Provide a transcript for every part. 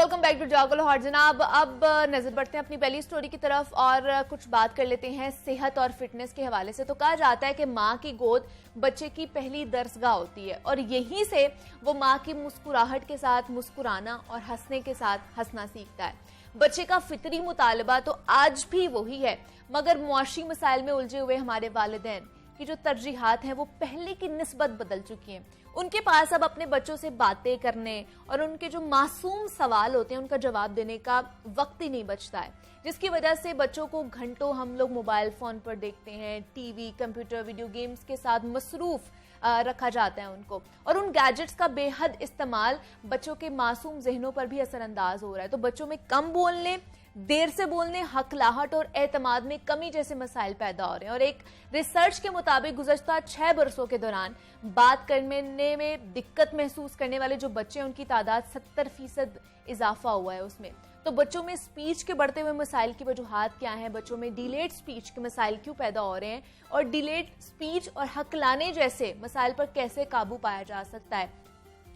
Welcome back to जागो लाहौर। जनाब, अब नजर बढ़ते हैं अपनी पहली स्टोरी की तरफ और कुछ बात कर लेते हैं सेहत और फिटनेस के हवाले से। तो कहा जाता है कि माँ की गोद बच्चे की पहली दरसगाह होती है और यहीं से वो माँ की मुस्कुराहट के साथ मुस्कुराना और हंसने के साथ हंसना सीखता है। बच्चे का फितरी मुतालबा तो आज भी वही है, मगर मुआशी मसाइल में उलझे हुए हमारे वालिदैन की जो तरजीहात हैं वो पहले की निस्बत बदल चुकी हैं। उनके पास अब अपने बच्चों से बातें करने और उनके जो मासूम सवाल होते हैं उनका जवाब देने का वक्त ही नहीं बचता है, जिसकी वजह से बच्चों को घंटों हम लोग मोबाइल फोन पर देखते हैं, टीवी, कंप्यूटर, वीडियो गेम्स के साथ मसरूफ रखा जाता है उनको, और उन गैजेट्स का बेहद इस्तेमाल बच्चों के मासूम जहनों पर भी असरअंदाज हो रहा है। तो बच्चों में कम बोलने, देर से बोलने, हकलाहट और एतमाद में कमी जैसे मसाइल पैदा हो रहे हैं। और एक रिसर्च के मुताबिक गुज़श्ता 6 बरसों के दौरान बात करने में दिक्कत महसूस करने वाले जो बच्चे हैं उनकी तादाद 70% इजाफा हुआ है उसमें। तो बच्चों में स्पीच के बढ़ते हुए मसाइल की वजूहात क्या हैं, बच्चों में डिलेड स्पीच के मसाइल क्यों पैदा हो रहे हैं और डिलेड स्पीच और हकलाने जैसे मसाइल पर कैसे काबू पाया जा सकता है,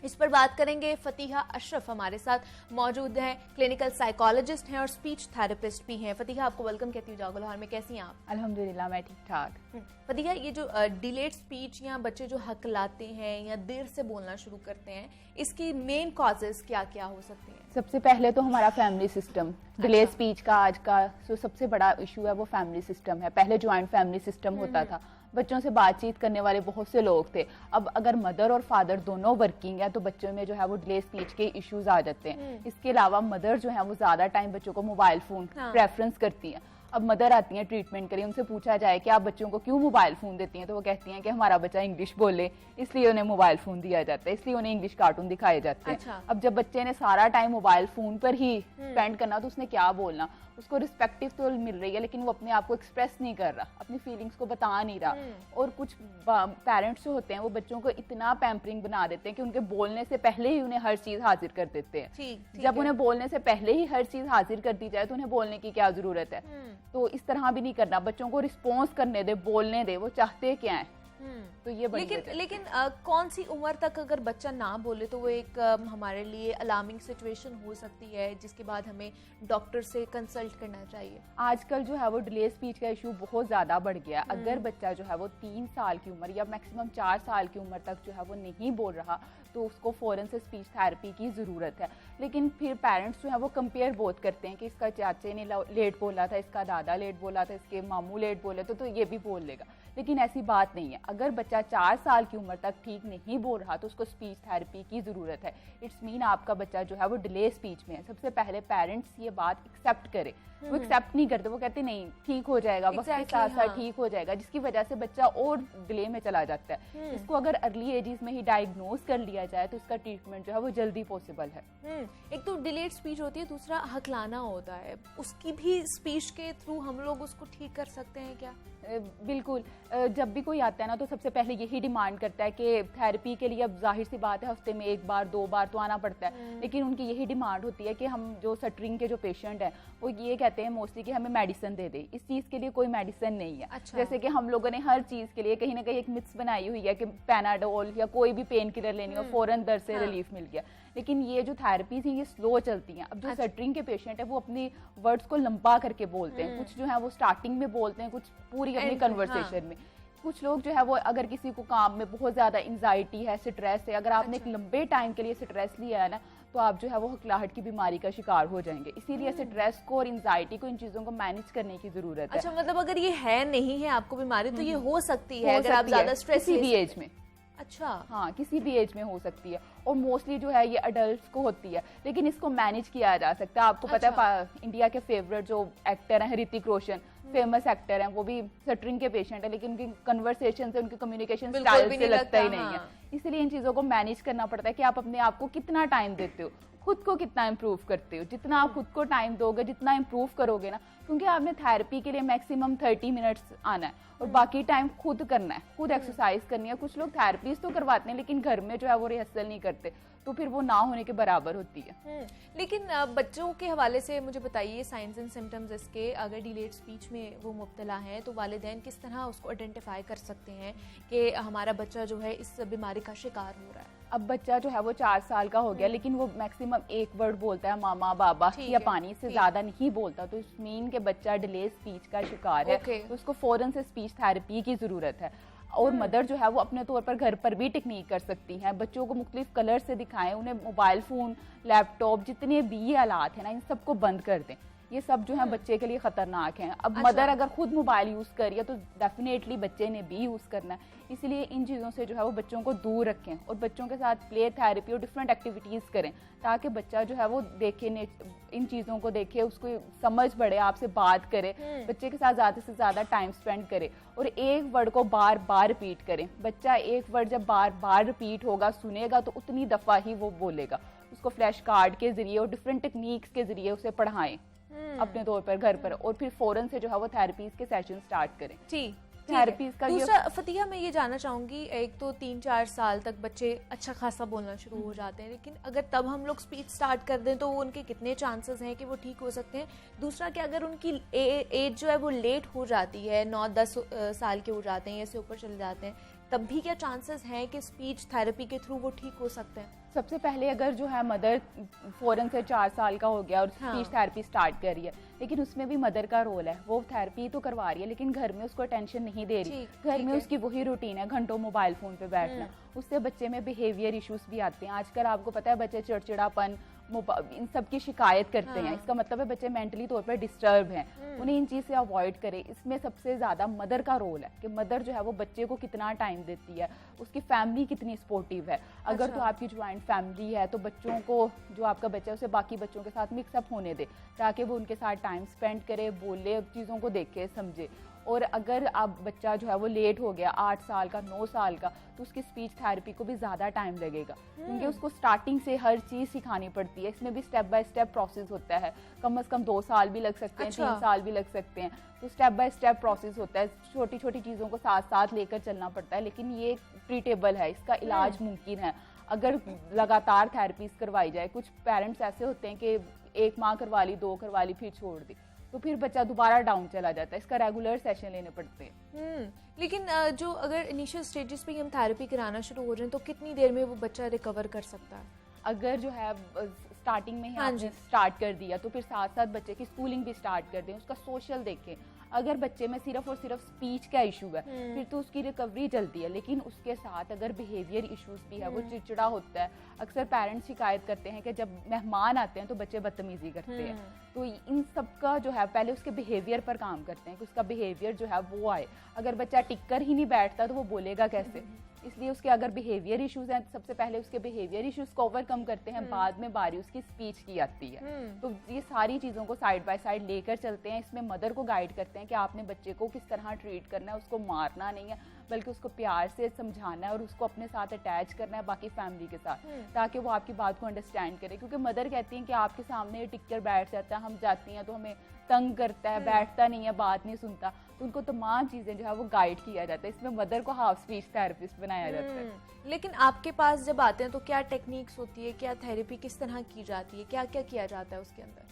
इस पर बात करेंगे। फतीहा अशरफ हमारे साथ मौजूद हैं, क्लिनिकल साइकोलॉजिस्ट हैं और स्पीच थेरेपिस्ट भी हैं। फतीहा, आपको वेलकम कहती हूँ जागो लाहौर में। कैसी हैं आप? अल्हम्दुलिल्लाह, मैं ठीक ठाक। फतीहा, ये जो डिलेड स्पीच या बच्चे जो हकलाते हैं या देर से बोलना शुरू करते हैं, इसकी मेन कॉजेज क्या क्या हो सकती हैं? सबसे पहले तो हमारा फैमिली सिस्टम, डिले स्पीच का आज का जो सबसे बड़ा इशू है वो फैमिली सिस्टम है। पहले ज्वाइंट फैमिली सिस्टम होता था, बच्चों से बातचीत करने वाले बहुत से लोग थे। अब अगर मदर और फादर दोनों वर्किंग है तो बच्चों में जो है वो डिले स्पीच के इश्यूज आ जाते हैं। इसके अलावा मदर जो है वो ज्यादा टाइम बच्चों को मोबाइल फोन प्रेफरेंस करती है। अब मदर आती हैं ट्रीटमेंट के लिए, उनसे पूछा जाए कि आप बच्चों को क्यों मोबाइल फोन देती हैं, तो वो कहती हैं कि हमारा बच्चा इंग्लिश बोले इसलिए उन्हें मोबाइल फोन दिया जाता है, इसलिए उन्हें इंग्लिश कार्टून दिखाए जाते हैं। अच्छा। अब जब बच्चे ने सारा टाइम मोबाइल फोन पर ही स्पेंड करना तो उसने क्या बोलना? उसको रिस्पेक्टिव तो मिल रही है लेकिन वो अपने आप को एक्सप्रेस नहीं कर रहा, अपनी फीलिंग्स को बता नहीं रहा। और कुछ पेरेंट्स जो होते हैं वो बच्चों को इतना पैम्परिंग बना देते हैं कि उनके बोलने से पहले ही उन्हें हर चीज हाजिर कर देते हैं। जब उन्हें बोलने से पहले ही हर चीज हाजिर कर दी जाए तो उन्हें बोलने की क्या जरूरत है? तो इस तरह भी नहीं करना, बच्चों को रिस्पॉन्स करने दे, बोलने दे, वो चाहते क्या है। तो ये लेकिन कौन सी उम्र तक अगर बच्चा ना बोले तो वो एक हमारे लिए अलार्मिंग सिचुएशन हो सकती है, जिसके बाद हमें डॉक्टर से कंसल्ट करना चाहिए? आजकल जो है वो डिले स्पीच का इशू बहुत ज्यादा बढ़ गया। अगर बच्चा जो है वो 3 साल की उम्र या मैक्सिमम 4 साल की उम्र तक जो है वो नहीं बोल रहा तो उसको फौरन से स्पीच थेरेपी की जरूरत है। लेकिन फिर पेरेंट्स जो है वो कंपेयर बहुत करते हैं कि इसका चाचे ने लेट बोला था, इसका दादा लेट बोला था, इसके मामू लेट बोले तो ये भी बोल लेगा। लेकिन ऐसी बात नहीं है। अगर बच्चा 4 साल की उम्र तक ठीक नहीं बोल रहा तो उसको स्पीच थेरेपी की जरूरत है। इट्स मीन आपका बच्चा जो है वो डिले स्पीच में है। सबसे पहले पेरेंट्स ये बात एक्सेप्ट करे। वो एक्सेप्ट नहीं करते, वो कहते नहीं ठीक हो जाएगा, वक्त के साथ साथ ठीक हो जाएगा, जिसकी वजह से बच्चा और डिले में चला जाता है। इसको अगर अर्ली एजेस में ही डायग्नोज कर लिया जाए तो इसका ट्रीटमेंट जो है वो जल्दी पॉसिबल है। एक तो डिलेड स्पीच होती है, दूसरा हकलाना होता है, उसकी भी स्पीच के थ्रू हम लोग उसको ठीक कर सकते हैं क्या? बिल्कुल। जब भी कोई आता है ना तो सबसे पहले यही डिमांड करता है कि थेरेपी के लिए, अब जाहिर सी बात है हफ्ते में 1 बार 2 बार तो आना पड़ता है, लेकिन उनकी यही डिमांड होती है कि हम जो स्टरिंग के जो पेशेंट हैं वो ये कहते हैं मोस्टली कि हमें मेडिसिन दे दे। इस चीज के लिए कोई मेडिसिन नहीं है। अच्छा। जैसे कि हम लोगों ने हर चीज के लिए कहीं ना कहीं एक मिथ्स बनाई हुई है कि पैनाडोल या कोई भी पेन किलर लेनी हो फौरन दर्द से रिलीफ मिल गया, लेकिन ये जो थेरेपीज हैं ये स्लो चलती हैं। अब जो स्टरिंग के पेशेंट है वो अपनी वर्ड्स को लंबा करके बोलते हैं, कुछ जो है वो स्टार्टिंग में बोलते हैं, कुछ पूरी अपनी कन्वर्सेशन में। कुछ लोग जो है वो अगर किसी को काम में बहुत ज्यादा एंजाइटी है, स्ट्रेस है, अगर आपने एक लंबे टाइम के लिए स्ट्रेस लिया है ना तो आप जो है वो हकलाहट की बीमारी का शिकार हो जाएंगे। इसीलिए स्ट्रेस को और एंजाइटी को, इन चीजों को मैनेज करने की जरूरत है। अच्छा, मतलब अगर ये है नहीं है आपको बीमारी तो ये हो सकती है अगर आप ज्यादा स्ट्रेस किसी भी एज में। अच्छा, हाँ, किसी भी एज में हो सकती है और मोस्टली जो है ये अडल्ट्स को होती है, लेकिन इसको मैनेज किया जा सकता है। आपको पता है इंडिया के फेवरेट जो एक्टर हैं ऋतिक रोशन, फेमस एक्टर हैं, वो भी स्टरिंग के पेशेंट है, लेकिन उनकी कन्वर्सेशन से, उनकी कम्युनिकेशन स्टाइल से लगता ही नहीं है। इसलिए इन चीजों को मैनेज करना पड़ता है कि आप अपने आप को कितना टाइम देते हो, खुद को कितना इम्प्रूव करते हो। जितना आप खुद को टाइम दोगे, जितना इम्प्रूव करोगे ना, क्योंकि आपने थेरेपी के लिए मैक्सिमम 30 मिनट्स आना है और बाकी टाइम खुद करना है, खुद एक्सरसाइज करनी है। कुछ लोग थेरेपीज तो करवाते हैं लेकिन घर में जो है वो रिहर्सल नहीं करते, तो फिर वो ना होने के बराबर होती है। लेकिन बच्चों के हवाले से मुझे बताइए, साइंस एंड सिम्टम्स इसके, अगर डिलेड स्पीच में वो मुब्तला हैं तो वालिदैन किस तरह उसको आइडेंटिफाई कर सकते हैं कि हमारा बच्चा जो है इस बीमारी का शिकार हो रहा है? अब बच्चा जो है वो 4 साल का हो गया लेकिन वो मैक्सिमम एक वर्ड बोलता है, मामा, बाबा या पानी, से ज्यादा नहीं बोलता, तो इस मीन के बच्चा डिले स्पीच का शिकार है, तो उसको फौरन से स्पीच थेरेपी की जरूरत है। और मदर जो है वो अपने तौर पर घर पर भी टेक्निक कर सकती हैं। बच्चों को मुख्तलिफ कलर से दिखाएं, उन्हें मोबाइल फ़ोन, लैपटॉप, जितने भी आलात हैं ना, इन सबको बंद कर दें। ये सब जो है बच्चे के लिए खतरनाक हैं। अब मदर अगर खुद मोबाइल यूज़ कर रही है तो डेफिनेटली बच्चे ने भी यूज़ करना है, इसलिए इन चीज़ों से जो है वो बच्चों को दूर रखें और बच्चों के साथ प्ले थेरेपी और डिफरेंट एक्टिविटीज़ करें ताकि बच्चा जो है वो देखे, इन चीज़ों को देखे, उसको समझ बढ़े, आपसे बात करे, बच्चे के साथ ज़्यादा से ज़्यादा टाइम स्पेंड करे और एक वर्ड को बार बार रिपीट करें। बच्चा एक वर्ड जब बार बार रिपीट होगा, सुनेगा, तो उतनी दफ़ा ही वो बोलेगा। उसको फ्लैश कार्ड के ज़रिए और डिफरेंट टेक्निक्स के ज़रिए उसे पढ़ाएं अपने तौर पर घर पर, और फिर फौरन से जो है वो थेरेपीज के सेशन स्टार्ट करें। थेरेपीज का दूसरा फतिया, मैं ये जानना चाहूंगी, एक तो 3-4 साल तक बच्चे अच्छा खासा बोलना शुरू हो जाते हैं, लेकिन अगर तब हम लोग स्पीच स्टार्ट कर दें तो उनके कितने चांसेस हैं कि वो ठीक हो सकते हैं? दूसरा कि अगर उनकी एज जो है वो लेट हो जाती है, 9-10 साल के हो जाते हैं या इससे ऊपर चले जाते हैं, तब भी क्या चांसेस हैं कि स्पीच थेरेपी के थ्रू वो ठीक हो सकते हैं? सबसे पहले अगर जो है मदर फौरन से 4 साल का हो गया और स्पीच थेरेपी स्टार्ट कर रही है, लेकिन उसमें भी मदर का रोल है, वो थेरेपी तो करवा रही है लेकिन घर में उसको अटेंशन नहीं दे रही। घर में उसकी वही रूटीन है, घंटों मोबाइल फोन पे बैठना, उससे बच्चे में बिहेवियर इश्यूज भी आते हैं। आजकल आपको पता है बच्चे चिड़चिड़ापन, इन सब की शिकायत करते हैं, इसका मतलब है बच्चे मेंटली तौर पर डिस्टर्ब हैं। उन्हें इन चीज़ से अवॉइड करें। इसमें सबसे ज़्यादा मदर का रोल है कि मदर जो है वो बच्चे को कितना टाइम देती है, उसकी फैमिली कितनी सपोर्टिव है। अगर तो आपकी ज्वाइंट फैमिली है तो बच्चों को, जो आपका बच्चा है उसे बाकी बच्चों के साथ मिक्सअप होने दे ताकि वो उनके साथ टाइम स्पेंड करे, बोले, चीज़ों को देखे, समझे। और अगर आप बच्चा जो है वो लेट हो गया, 8 साल का, 9 साल का, तो उसकी स्पीच थेरेपी को भी ज़्यादा टाइम लगेगा क्योंकि उसको स्टार्टिंग से हर चीज़ सिखानी पड़ती है। इसमें भी स्टेप बाय स्टेप प्रोसेस होता है, कम से कम 2 साल भी लग सकते हैं, 3 साल भी लग सकते हैं। तो स्टेप बाय स्टेप प्रोसेस होता है, छोटी छोटी चीज़ों को साथ साथ लेकर चलना पड़ता है, लेकिन ये ट्रीटेबल है, इसका इलाज मुमकिन है अगर लगातार थेरेपीज करवाई जाए। कुछ पेरेंट्स ऐसे होते हैं कि एक माह करवा ली, 2 करवा ली, फिर छोड़ दी, तो फिर बच्चा दोबारा डाउन चला जाता है। इसका रेगुलर सेशन लेने पड़ते हैं। लेकिन जो अगर इनिशियल स्टेजेस पे ही हम थेरेपी कराना शुरू हो जाए तो कितनी देर में वो बच्चा रिकवर कर सकता है? अगर जो है स्टार्टिंग में ही आपने स्टार्ट कर दिया तो फिर साथ साथ बच्चे की स्कूलिंग भी स्टार्ट कर दें, उसका सोशल देखें। अगर बच्चे में सिर्फ और सिर्फ स्पीच का इशू है फिर तो उसकी रिकवरी जल्दी है, लेकिन उसके साथ अगर बिहेवियर इश्यूज भी है, वो चिड़चिड़ा होता है। अक्सर पेरेंट्स शिकायत करते हैं कि जब मेहमान आते हैं तो बच्चे बदतमीजी करते हैं, तो इन सब का जो है पहले उसके बिहेवियर पर काम करते हैं कि उसका बिहेवियर जो है वो आए। अगर बच्चा टिक कर ही नहीं बैठता तो वो बोलेगा कैसे? इसलिए उसके अगर बिहेवियर इश्यूज हैं, सबसे पहले उसके बिहेवियर इश्यूज को ओवरकम करते हैं, बाद में बारी उसकी स्पीच की आती है। तो ये सारी चीज़ों को साइड बाय साइड लेकर चलते हैं। इसमें मदर को गाइड करते हैं कि आपने बच्चे को किस तरह ट्रीट करना है, उसको मारना नहीं है बल्कि उसको प्यार से समझाना है और उसको अपने साथ अटैच करना है बाकी फैमिली के साथ, ताकि वो आपकी बात को अंडरस्टैंड करे। क्योंकि मदर कहती हैं कि आपके सामने टिक कर बैठ जाता है, हम जाती हैं तो हमें तंग करता है, बैठता नहीं है, बात नहीं सुनता, तो उनको तमाम चीज़ें जो है वो गाइड किया जाता है। इसमें मदर को हाफ स्पीच थेरेपिस्ट बनाया जाता है। लेकिन आपके पास जब आते हैं तो क्या टेक्निक्स होती है, क्या थेरेपी किस तरह की जाती है, क्या क्या किया जाता है उसके अंदर?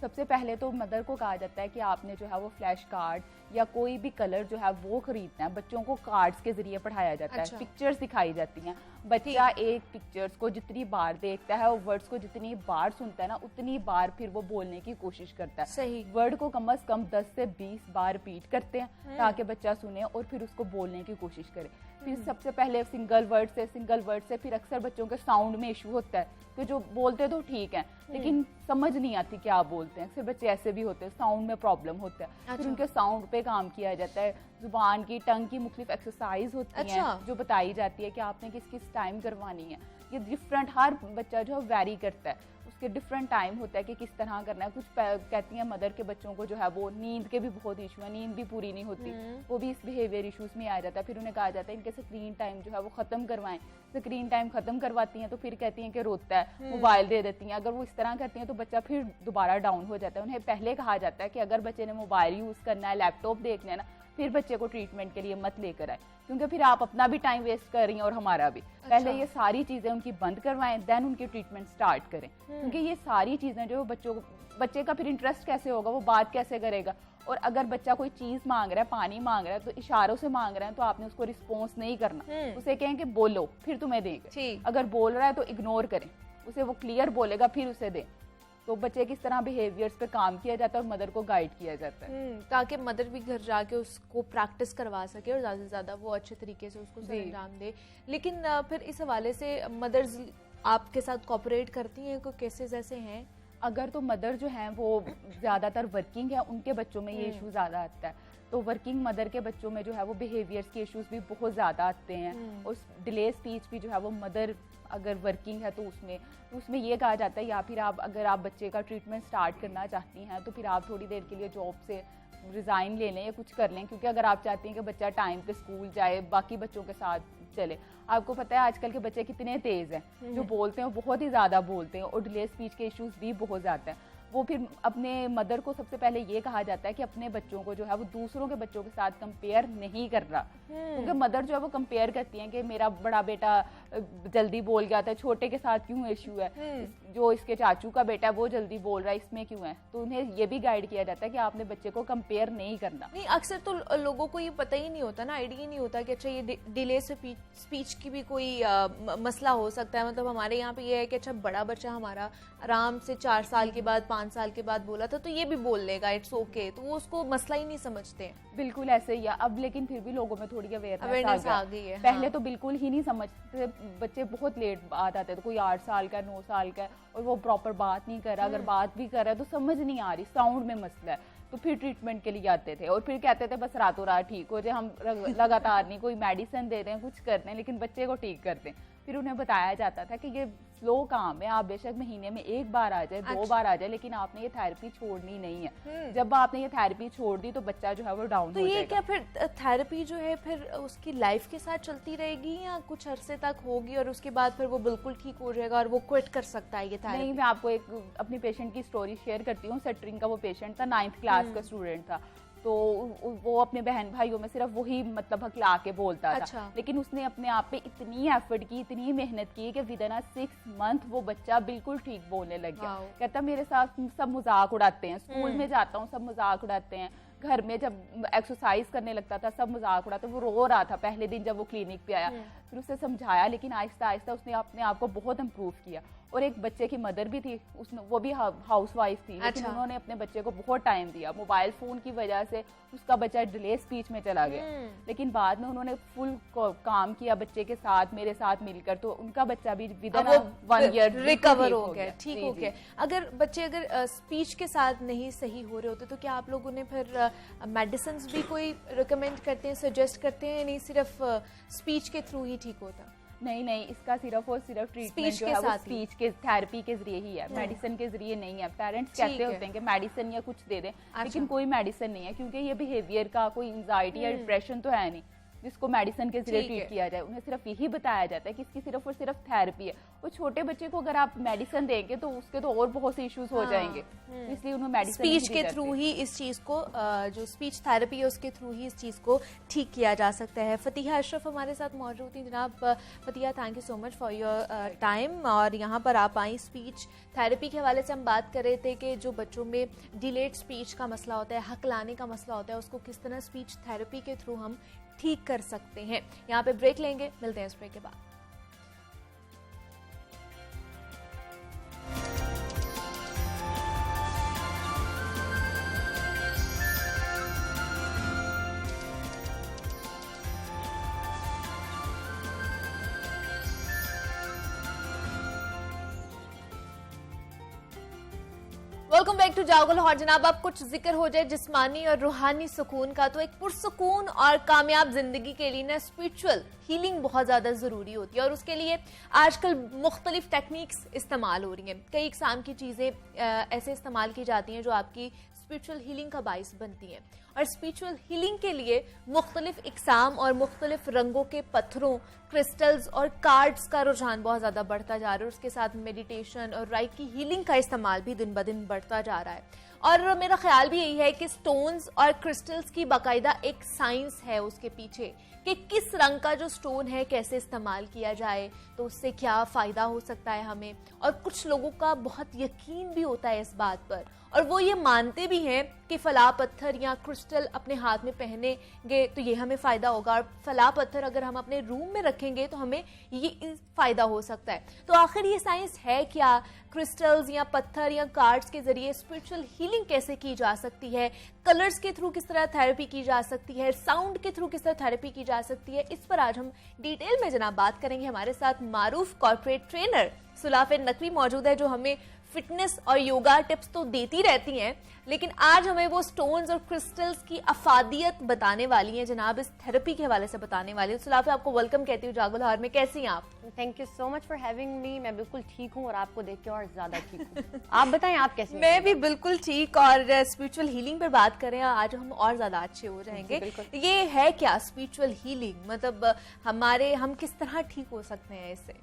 सबसे पहले तो मदर को कहा जाता है कि आपने जो है वो फ्लैश कार्ड या कोई भी कलर जो है वो खरीदना है। बच्चों को कार्ड्स के जरिए पढ़ाया जाता है, पिक्चर्स दिखाई जाती हैं। बच्चा एक पिक्चर्स को जितनी बार देखता है और वर्ड्स को जितनी बार सुनता है ना, उतनी बार फिर वो बोलने की कोशिश करता है। सही। वर्ड को कम से कम 10 से 20 बार रिपीट करते हैं ताकि बच्चा सुने और फिर उसको बोलने की कोशिश करे। फिर सबसे पहले सिंगल वर्ड से फिर अक्सर बच्चों के साउंड में इशू होता है कि जो बोलते तो ठीक है लेकिन समझ नहीं आती क्या बोलते हैं। फिर बच्चे ऐसे भी होते हैं, साउंड में प्रॉब्लम होता है। फिर उनके साउंड पे काम किया जाता है। जुबान की, टंग की मुख्तलिफ एक्सरसाइज होती हैं जो बताई जाती है कि आपने किस किस टाइम करवानी है। ये डिफरेंट, हर बच्चा जो है वेरी करता है, उसके डिफरेंट टाइम होता है कि किस तरह करना है। कुछ कहती हैं मदर के बच्चों को जो है वो नींद के भी बहुत इशू है, नींद भी पूरी नहीं होती, वो भी इस बिहेवियर इशूज़ में आ जाता है। फिर उन्हें कहा जाता है इनके स्क्रीन टाइम जो है वो ख़त्म करवाएं। स्क्रीन टाइम ख़त्म करवाती हैं तो फिर कहती हैं कि रोता है, मोबाइल दे देती हैं। अगर वो इस तरह करती हैं तो बच्चा फिर दोबारा डाउन हो जाता है। उन्हें पहले कहा जाता है कि अगर बच्चे ने मोबाइल यूज़ करना है, लैपटॉप देखना है ना, फिर बच्चे को ट्रीटमेंट के लिए मत लेकर आए, क्योंकि फिर आप अपना भी टाइम वेस्ट कर रही हैं और हमारा भी। पहले ये सारी चीज़ें उनकी बंद करवाएं, देन उनकी ट्रीटमेंट स्टार्ट करें, क्योंकि ये सारी चीज़ें जो बच्चे का फिर इंटरेस्ट कैसे होगा, वो बात कैसे करेगा। और अगर बच्चा कोई चीज़ मांग रहा है, पानी मांग रहा है, तो इशारों से मांग रहा है, तो आपने उसको रिस्पॉन्स नहीं करना। उसे कहें कि बोलो, फिर तुम्हें देंगे। अगर बोल रहा है तो इग्नोर करें, उसे वो क्लियर बोलेगा फिर उसे दें। तो बच्चे किस तरह बिहेवियर्स पे काम किया जाता है और मदर को गाइड किया जाता है, ताकि मदर भी घर जाके उसको प्रैक्टिस करवा सके और ज़्यादा से ज़्यादा वो अच्छे तरीके से उसको अंजाम दे। लेकिन फिर इस हवाले से मदर्स आपके साथ कोऑपरेट करती हैं? कोई केसेस ऐसे हैं? अगर तो मदर जो हैं वो ज़्यादातर वर्किंग है, उनके बच्चों में ये इशू ज़्यादा आता है। तो वर्किंग मदर के बच्चों में जो है वो बिहेवियर्स के इश्यूज भी बहुत ज़्यादा आते हैं। और डिले स्पीच भी जो है वो मदर अगर वर्किंग है तो उसमें ये कहा जाता है, या फिर अगर आप बच्चे का ट्रीटमेंट स्टार्ट करना चाहती हैं तो फिर आप थोड़ी देर के लिए जॉब से रिज़ाइन ले लें या कुछ कर लें, क्योंकि अगर आप चाहती हैं कि बच्चा टाइम पे स्कूल जाए, बाकी बच्चों के साथ चले। आपको पता है आजकल के बच्चे कितने तेज़ हैं, जो बोलते हैं वो बहुत ही ज़्यादा बोलते हैं, और डिले स्पीच के इश्यूज़ भी बहुत ज़्यादा हैं। वो फिर अपने मदर को सबसे पहले ये कहा जाता है कि अपने बच्चों को जो है वो दूसरों के बच्चों के साथ कंपेयर नहीं करना, क्योंकि मदर जो है वो कंपेयर करती हैं कि मेरा बड़ा बेटा जल्दी बोल गया था, छोटे के साथ क्यों इशू है, जो इसके चाचू का बेटा है वो जल्दी बोल रहा है, इसमें क्यों है। तो उन्हें ये भी गाइड किया जाता है कि आपने बच्चे को कंपेयर नहीं करना। नहीं, अक्सर तो लोगों को ये पता ही नहीं होता ना, आइडिया ही नहीं होता कि अच्छा ये डिले स्पीच की भी कोई मसला हो सकता है। मतलब हमारे यहाँ पे ये है कि अच्छा बड़ा बच्चा हमारा आराम से 4 साल के बाद 5 साल के बाद बोला था तो ये भी बोल लेगा, इट्स ओके, तो वो उसको मसला ही नहीं समझते। बिल्कुल ऐसे ही है अब, लेकिन फिर भी लोगों में थोड़ी अवेयरनेस आ गई है। पहले तो बिल्कुल ही नहीं समझते, बच्चे बहुत लेट बात आते, तो कोई 8 साल का 9 साल का और वो प्रॉपर बात नहीं कर रहा, अगर बात भी कर रहा है तो समझ नहीं आ रही, साउंड में मसला है, तो फिर ट्रीटमेंट के लिए आते थे और फिर कहते थे बस रातों रात ठीक हो जाए, हम लगातार नहीं कोई मेडिसिन दे रहे हैं, कुछ करते हैं, लेकिन बच्चे को ठीक करते हैं। फिर उन्हें बताया जाता था कि ये स्लो काम है, आप बेशक महीने में 1 बार आ जाए, 2 बार आ जाए, लेकिन आपने ये थेरेपी छोड़नी नहीं है। जब आपने ये थेरेपी छोड़ दी तो बच्चा जो है वो डाउन तो हो ये जाएगा। क्या फिर थेरेपी जो है फिर उसकी लाइफ के साथ चलती रहेगी या कुछ अरसे तक होगी और उसके बाद फिर वो बिल्कुल ठीक हो जाएगा और वो क्विट कर सकता है ये थेरेपी? नहीं, मैं आपको एक अपनी पेशेंट की स्टोरी शेयर करती हूँ। सेटरिंग का वो पेशेंट था, 9th क्लास का स्टूडेंट था, तो वो अपने बहन भाइयों में सिर्फ वही मतलब हकला के बोलता था। अच्छा। लेकिन उसने अपने आप पे इतनी एफर्ट की, इतनी मेहनत की कि विद इन 6 मंथ वो बच्चा बिल्कुल ठीक बोलने लग गया। कहता मेरे साथ सब मजाक उड़ाते हैं, स्कूल में जाता हूँ सब मजाक उड़ाते हैं, घर में जब एक्सरसाइज करने लगता था सब मजाक उड़ाते। वो रो रहा था पहले दिन जब वो क्लिनिक पे आया, फिर उसे समझाया, लेकिन आहिस्ता आहिस्ता उसने अपने आप को बहुत इम्प्रूव किया। और एक बच्चे की मदर भी थी, वो भी हाउसवाइफ थी, लेकिन उन्होंने अपने बच्चे को बहुत टाइम दिया। मोबाइल फोन की वजह से उसका बच्चा डिले स्पीच में चला गया, लेकिन बाद में उन्होंने फुल काम किया बच्चे के साथ, मेरे साथ मिलकर, तो उनका बच्चा भी विद इन 1 ईयर रिकवर हो गया, ठीक हो गया। अगर बच्चे स्पीच के साथ नहीं सही हो रहे होते तो क्या आप लोग उन्हें फिर मेडिसिन भी कोई रिकमेंड करते हैं, सजेस्ट करते हैं, नहीं सिर्फ स्पीच के थ्रू ही ठीक होता? नहीं, इसका सिर्फ और सिर्फ ट्रीटमेंट जो है वो स्पीच के थेरेपी के जरिए ही है, मेडिसिन के जरिए नहीं है। पेरेंट्स कहते होते हैं कि मेडिसिन या कुछ दे दें, लेकिन कोई मेडिसिन नहीं है, क्योंकि ये बिहेवियर का कोई एंजाइटी या डिप्रेशन तो है नहीं जिसको मेडिसिन के जरिए ट्रीट किया जाए। उन्हें सिर्फ यही बताया जाता है कि इसकी सिर्फ और सिर्फ थेरेपी है। और छोटे बच्चे को अगर आप मेडिसिन देंगे तो उसके तो और बहुत से इश्यूज हो जाएंगे, इसलिए उन्हें मेडिसिन स्पीच के थ्रू ही इस चीज को, जो स्पीच थेरेपी है उसके थ्रू ही इस चीज को ठीक किया जा सकता है। फतिहा अशरफ हमारे साथ मौजूद थी। जनाब Fatiha, thank you so much for your time, और यहाँ पर आप आई। स्पीच थेरेपी के हवाले से हम बात कर रहे थे कि जो बच्चों में डिलेड स्पीच का मसला होता है, हकलाने का मसला होता है, उसको किस तरह स्पीच थेरेपी के थ्रू हम ठीक कर सकते हैं। यहाँ पे ब्रेक लेंगे, मिलते हैं इस ब्रेक के बाद। वेलकम बैक टू जागो लाहौर। जनाब, अब कुछ जिक्र हो जाए जिस्मानी और रूहानी सुकून का, तो एक पुरसुकून और कामयाब जिंदगी के लिए ना स्पिरिचुअल हीलिंग बहुत ज़्यादा ज़रूरी होती है और उसके लिए आजकल मुख्तलिफ टेक्निक्स इस्तेमाल हो रही हैं। कई इकसाम की चीज़ें ऐसे इस्तेमाल की जाती हैं जो आपकी स्पिरिचुअल हीलिंग का बाइस बनती हैं। और स्पिरिचुअल हीलिंग के लिए मुख्तलिफ इकसाम और मुख्तलिफ रंगों के पत्थरों, क्रिस्टल्स और कार्ड्स का रुझान बहुत ज़्यादा बढ़ता जा रहा है। उसके साथ मेडिटेशन और राइट की हीलिंग का इस्तेमाल भी दिन ब दिन बढ़ता जा रहा है। और मेरा ख्याल भी यही है कि स्टोन्स और क्रिस्टल्स की बाकायदा एक साइंस है उसके पीछे कि किस रंग का जो स्टोन है कैसे इस्तेमाल किया जाए, तो उससे क्या फ़ायदा हो सकता है हमें। और कुछ लोगों का बहुत यकीन भी होता है इस बात पर, और वो ये मानते भी हैं कि फला पत्थर या क्रिस्टल अपने हाथ में पहनेंगे तो ये हमें फ़ायदा होगा, और फला पत्थर अगर हम अपने रूम में रखेंगे तो हमें ये फ़ायदा हो सकता है। तो आखिर ये साइंस है क्या? क्रिस्टल्स या पत्थर या कार्ड्स के जरिए स्पिरिचुअल हीलिंग कैसे की जा सकती है? कलर्स के थ्रू किस तरह थेरेपी की जा सकती है? साउंड के थ्रू किस तरह थेरेपी की जा सकती है? इस पर आज हम डिटेल में जनाब बात करेंगे। हमारे साथ मारूफ कॉर्पोरेट ट्रेनर सुलाफे नकवी मौजूद है, जो हमें फिटनेस और योगा टिप्स तो देती रहती हैं, लेकिन आज हमें वो स्टोन्स और क्रिस्टल्स की अफादियत बताने वाली हैं जनाब, इस थेरेपी के हवाले से बताने वाली हैं। सुलाफे, आपको वेलकम कहती हूँ जागो लाहौर में। कैसी हैं आप? Thank you so much for having me. मैं बिल्कुल ठीक हूँ और आपको देख के और ज्यादा ठीक हूँ। आप बताएं, आप कैसे हैं? मैं भी बिल्कुल ठीक। और स्पिरिचुअल हीलिंग पर बात करें आज हम और ज्यादा अच्छे हो जाएंगे। ये है क्या स्पिरिचुअल हीलिंग? मतलब हम किस तरह ठीक हो सकते हैं इससे?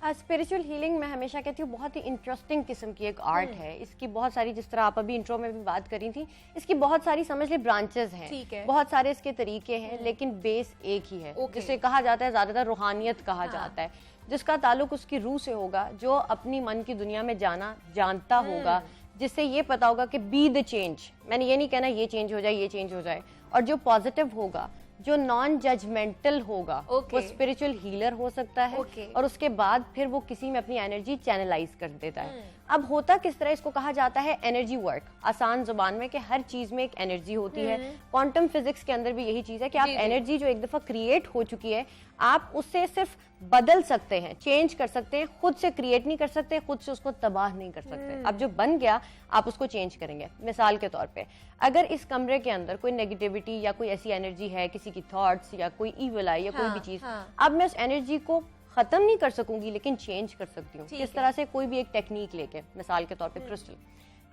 स्पिरिचुअल हीलिंग मैं हमेशा कहती हूँ बहुत ही इंटरेस्टिंग किस्म की एक आर्ट है। इसकी बहुत सारी, जिस तरह आप अभी इंट्रो में भी बात करी थी, इसकी बहुत सारी समझ ले ब्रांचेस हैं, बहुत सारे इसके तरीके हैं, लेकिन बेस एक ही है, जिसे कहा जाता है ज्यादातर रूहानियत कहा जाता है, जिसका ताल्लुक उसकी रूह से होगा, जो अपनी मन की दुनिया में जानता होगा, जिससे ये पता होगा कि बी द चेंज। मैंने ये नहीं कहना ये चेंज हो जाए, ये चेंज हो जाए, और जो पॉजिटिव होगा, जो नॉन जजमेंटल होगा, वो स्पिरिचुअल हीलर हो सकता है। और उसके बाद फिर वो किसी में अपनी एनर्जी चैनलाइज कर देता है। अब होता किस तरह, इसको कहा जाता है एनर्जी वर्क, आसान जुबान में, कि हर चीज में एक एनर्जी होती है। क्वांटम फिजिक्स के अंदर भी यही चीज है कि आप एनर्जी जो एक दफा क्रिएट हो चुकी है, आप उससे सिर्फ बदल सकते हैं, चेंज कर सकते हैं, खुद से क्रिएट नहीं कर सकते, खुद से उसको तबाह नहीं कर सकते। अब जो बन गया आप उसको चेंज करेंगे। मिसाल के तौर पे, अगर इस कमरे के अंदर कोई नेगेटिविटी या कोई ऐसी एनर्जी है, किसी की थॉट्स या कोई ईविल आई या कोई भी चीज, अब मैं उस एनर्जी को खत्म नहीं कर सकूंगी, लेकिन चेंज कर सकती हूँ। किस तरह से? कोई भी एक टेक्निक लेके, मिसाल के तौर पे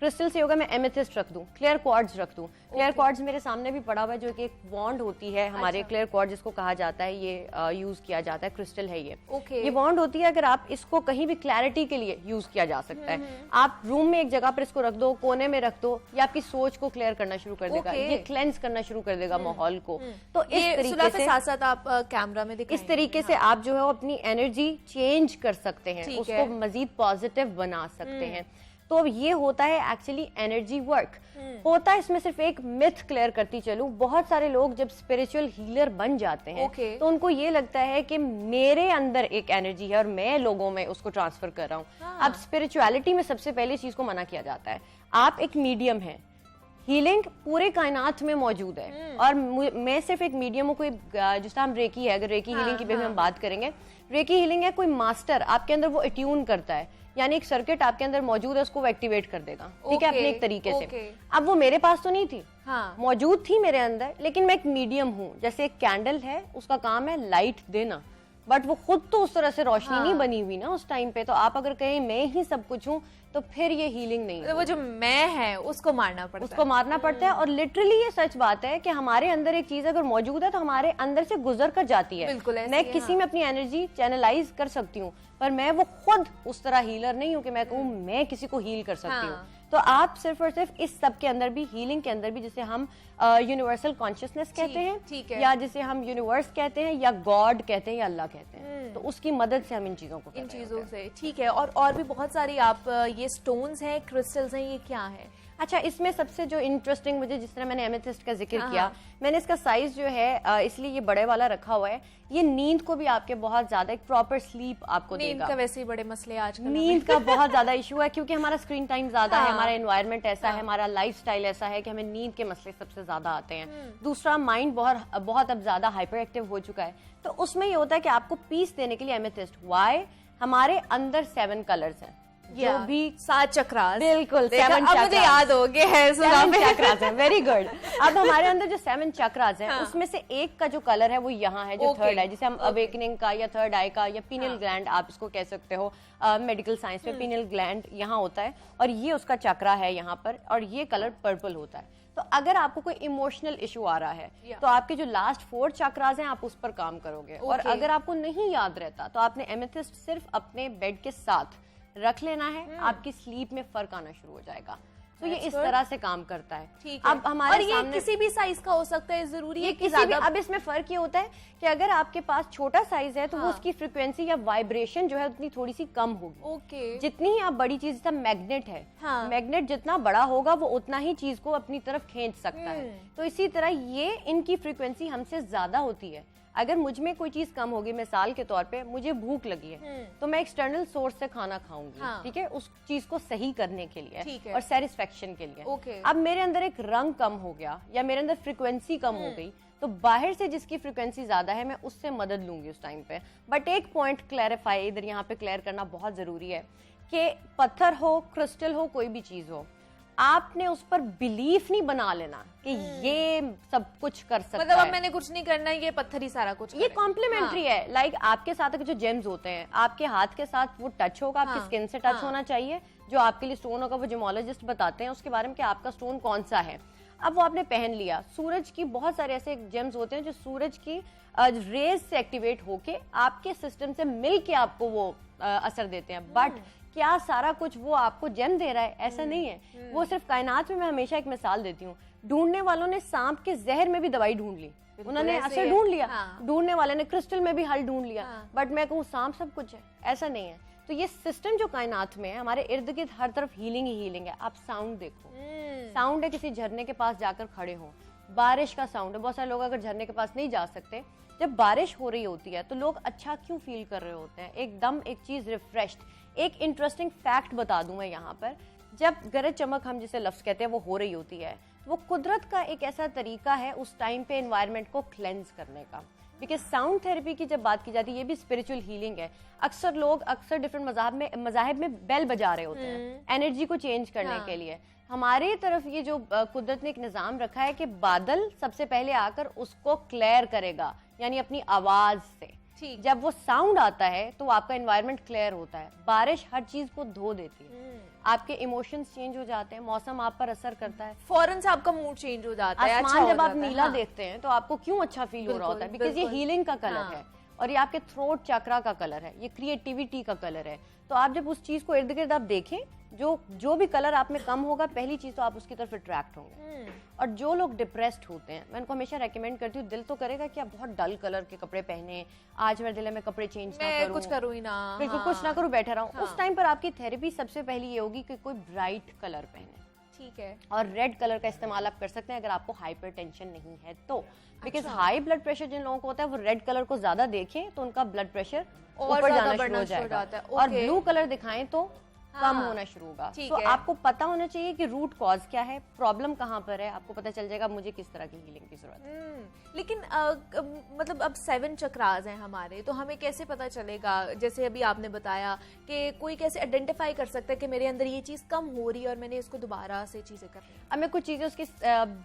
क्रिस्टल से होगा, मैं एमेथिस्ट रख दूं, क्लियर क्वार्ट्ज रख दूं। क्लियर क्वार्ट्ज मेरे सामने भी पड़ा हुआ है, जो कि एक बॉन्ड होती है हमारे। क्लियर क्वार्ट्ज जिसको कहा जाता है, ये यूज किया जाता है, क्रिस्टल है ये। ये बॉन्ड होती है, अगर आप इसको कहीं भी क्लैरिटी के लिए यूज किया जा सकता है। आप रूम में एक जगह पर इसको रख दो, कोने में रख दो, ये आपकी सोच को क्लियर करना शुरू कर देगा, ये क्लेंस करना शुरू कर देगा माहौल को। तो इस तरीके से साथ साथ आप कैमरा में दिखाएंगे, इस तरीके से आप जो है अपनी एनर्जी चेंज कर सकते हैं, उसको मजीद पॉजिटिव बना सकते हैं। तो अब ये होता है एक्चुअली एनर्जी वर्क। होता है इसमें सिर्फ एक मिथ क्लियर करती चलूं, बहुत सारे लोग जब स्पिरिचुअल हीलर बन जाते हैं तो उनको ये लगता है कि मेरे अंदर एक एनर्जी है और मैं लोगों में उसको ट्रांसफर कर रहा हूँ। अब स्पिरिचुअलिटी में सबसे पहले चीज को मना किया जाता है, आप एक मीडियम है, हीलिंग पूरे कायनात में मौजूद है और मैं सिर्फ एक मीडियम हूँ। कोई जिस हम रेकी है, अगर रेकी हीलिंग की भी हम बात करेंगे, रेकी हीलिंग है कोई मास्टर आपके अंदर वो अट्यून करता है, यानी एक सर्किट आपके अंदर मौजूद है, उसको वो एक्टिवेट कर देगा, ठीक है, अपने एक तरीके से। अब वो मेरे पास तो नहीं थी, मौजूद थी मेरे अंदर, लेकिन मैं एक मीडियम हूँ। जैसे एक कैंडल है, उसका काम है लाइट देना, बट वो खुद तो उस तरह से रोशनी नहीं बनी हुई ना उस टाइम पे। तो आप अगर कहें मैं ही सब कुछ हूँ, तो फिर ये हीलिंग नहीं है। वो जो मैं है उसको मारना पड़ता है। और लिटरली ये सच बात है कि हमारे अंदर एक चीज अगर मौजूद है तो हमारे अंदर से गुजर कर जाती है। मैं किसी में अपनी एनर्जी चैनलाइज कर सकती हूँ, पर मैं वो खुद उस तरह हीलर नहीं हूँ कि मैं कहूँ मैं किसी को हील कर सकती हूँ। तो आप सिर्फ और सिर्फ इस सब के अंदर भी, हीलिंग के अंदर भी, जिसे हम यूनिवर्सल कॉन्शियसनेस कहते हैं, या जिसे हम यूनिवर्स कहते हैं, या गॉड कहते हैं, या अल्लाह कहते हैं, तो उसकी मदद से हम इन चीजों से, ठीक है। और भी बहुत सारी आप ये स्टोन्स हैं, क्रिस्टल्स हैं, ये क्या है? अच्छा, इसमें सबसे जो इंटरेस्टिंग मुझे, जिस तरह मैंने एमेथिस्ट का जिक्र किया, मैंने इसका साइज जो है इसलिए ये बड़े वाला रखा हुआ है, ये नींद को भी आपके बहुत ज्यादा एक प्रॉपर स्लीप आपको देगा। नींद का वैसे ही बड़े मसले आजकल, नींद का बहुत ज्यादा इशू है, क्योंकि हमारा स्क्रीन टाइम ज्यादा है, हमारा एनवायरनमेंट ऐसा है, हमारा लाइफस्टाइल ऐसा है कि हमें नींद के मसले सबसे ज्यादा आते हैं। दूसरा, माइंड बहुत अब ज्यादा हाइपर एक्टिव हो चुका है, तो उसमें ये होता है कि आपको पीस देने के लिए एमेथिस्ट, वाई, हमारे अंदर 7 कलर्स हैं, जो भी 7 चक्रास, बिल्कुल, देखा, 7 अब मुझे याद हो गए हैं, चक्रास है, वेरी गुड। अब हमारे अंदर जो 7 चक्रास हैं, उसमें से एक का जो कलर है वो यहाँ है, जो थर्ड है, जिसे हम अवेकनिंग का या थर्ड आई का या पीनियल ग्लैंड आप इसको कह सकते हो, मेडिकल साइंस में पीनियल ग्लैंड यहाँ होता है, और ये उसका चक्रा है यहाँ पर, और ये कलर पर्पल होता है। तो अगर आपको कोई इमोशनल इशू आ रहा है तो आपके जो लास्ट 4 चक्रास हैं आप उस पर काम करोगे। और अगर आपको नहीं याद रहता तो आपने एमेथिस्ट सिर्फ अपने बेड के साथ रख लेना है, आपकी स्लीप में फर्क आना शुरू हो जाएगा। तो ये इस तरह से काम करता है। ठीक है। अब हमारे और ये किसी भी साइज का हो सकता है, जरूरी है कि ज्यादा? अब इसमें फर्क ये होता है कि अगर आपके पास छोटा साइज है तो वो उसकी फ्रीक्वेंसी या वाइब्रेशन जो है उतनी थोड़ी सी कम होगी। ओके। जितनी ही आप बड़ी चीज, जैसा मैग्नेट है, मैग्नेट जितना बड़ा होगा वो उतना ही चीज को अपनी तरफ खींच सकता है। तो इसी तरह ये इनकी फ्रीक्वेंसी हमसे ज्यादा होती है। अगर मुझ में कोई चीज कम होगी, मिसाल के तौर पे मुझे भूख लगी है तो मैं एक्सटर्नल सोर्स से खाना खाऊंगी, ठीक है, उस चीज को सही करने के लिए और सेटिस्फेक्शन के लिए। अब मेरे अंदर एक रंग कम हो गया या मेरे अंदर फ्रीक्वेंसी कम हो गई, तो बाहर से जिसकी फ्रीक्वेंसी ज्यादा है मैं उससे मदद लूंगी उस टाइम पे। बट एक पॉइंट क्लैरिफाई इधर यहाँ पे क्लियर करना बहुत जरूरी है कि पत्थर हो, क्रिस्टल हो, कोई भी चीज हो, आपने उस पर बिलीफ नहीं बना लेना कि ये सब कुछ कर सकता मतलब है। अब मैंने कुछ नहीं करना, ये पत्थर ही सारा कुछ ये कॉम्प्लीमेंट्री है। लाइक आपके साथ जो जेम्स होते हैं, आपके हाथ के साथ वो टच होगा, आपकी स्किन से टच होना चाहिए। जो आपके लिए स्टोन होगा वो जिमोलॉजिस्ट बताते हैं उसके बारे में कि आपका स्टोन कौन सा है। अब वो आपने पहन लिया, सूरज की बहुत सारे ऐसे जेम्स होते हैं जो सूरज की रेज से एक्टिवेट होके आपके सिस्टम से मिल के आपको वो असर देते हैं। बट क्या सारा कुछ वो आपको जेम दे रहा है? ऐसा नहीं है। वो सिर्फ कायनात में, मैं हमेशा एक मिसाल देती हूँ, ढूंढने वालों ने सांप के जहर में भी दवाई ढूंढ ली, उन्होंने असर ढूंढ लिया। ढूंढने वाले ने क्रिस्टल में भी हल ढूंढ लिया। बट मैं कहूँ सांप सब कुछ है, ऐसा नहीं है। तो ये सिस्टम जो कायनात में है, हमारे इर्द गिर्द हर तरफ हीलिंग ही हीलिंग है। आप साउंड देखो, साउंड है किसी झरने के पास जाकर खड़े हो, बारिश का साउंड है। बहुत सारे लोग अगर झरने के पास नहीं जा सकते, जब बारिश हो रही होती है तो लोग अच्छा क्यों फील कर रहे होते हैं? एकदम एक चीज रिफ्रेश्ड। एक इंटरेस्टिंग फैक्ट बता दूं मैं यहाँ पर, जब गरज चमक हम जिसे लफ्ज कहते हैं वो हो रही होती है, वो कुदरत का एक ऐसा तरीका है उस टाइम पे एनवायरनमेंट को क्लेंस करने का। बिकॉज साउंड थेरेपी की जब बात की जाती है, ये भी स्पिरिचुअल हीलिंग है। अक्सर लोग डिफरेंट मज़ाहिब में बेल बजा रहे होते हैं एनर्जी को चेंज करने के लिए। हमारे तरफ ये जो कुदरत ने एक निज़ाम रखा है कि बादल सबसे पहले आकर उसको क्लियर करेगा, यानी अपनी आवाज से। जब वो साउंड आता है तो आपका एनवायरनमेंट क्लियर होता है। बारिश हर चीज को धो देती है, आपके इमोशंस चेंज हो जाते हैं, मौसम आप पर असर करता है, फौरन से आपका मूड चेंज हो जाता है। आसमान जब आप नीला देखते हैं तो आपको क्यों अच्छा फील हो रहा होता है? बिकॉज ये हीलिंग का कलर है और ये आपके थ्रोट चक्रा का कलर है, ये क्रिएटिविटी का कलर है। तो आप जब उस चीज को इर्द गिर्द आप देखें, जो भी कलर आप में कम होगा, पहली चीज तो आप उसकी तरफ अट्रैक्ट होंगे। और जो लोग डिप्रेस्ड होते हैं, मैं उनको हमेशा रेकमेंड करती हूँ, दिल तो करेगा कि आप बहुत डल कलर के कपड़े पहने, आज मेरे दिल में कपड़े चेंज ना करूं, कुछ करूं ही ना, बिल्कुल कुछ ना करूं, बैठा रहूं। उस टाइम पर आपकी थेरेपी सबसे पहली ये होगी कि कोई ब्राइट कलर पहने। ठीक है। और रेड कलर का इस्तेमाल आप कर सकते हैं अगर आपको हाइपरटेंशन नहीं है तो। बिकॉज हाई ब्लड प्रेशर जिन लोगों को होता है वो रेड कलर को ज्यादा देखें तो उनका ब्लड प्रेशर ऊपर जाना शुरू हो जाएगा। और ब्लू कलर दिखाएं तो कम होना शुरू होगा। तो आपको पता होना चाहिए कि रूट कॉज क्या है, प्रॉब्लम कहाँ पर है, आपको पता चल जाएगा मुझे किस तरह की हीलिंग की जरूरत है। लेकिन मतलब अब 7 चक्रास हैं हमारे, तो हमें कैसे पता चलेगा? जैसे अभी आपने बताया कि कोई कैसे आइडेंटिफाई कर सकता है कि मेरे अंदर ये चीज कम हो रही है और मैंने इसको दोबारा से चीजें करनी है। अब मैं कुछ चीजें उसकी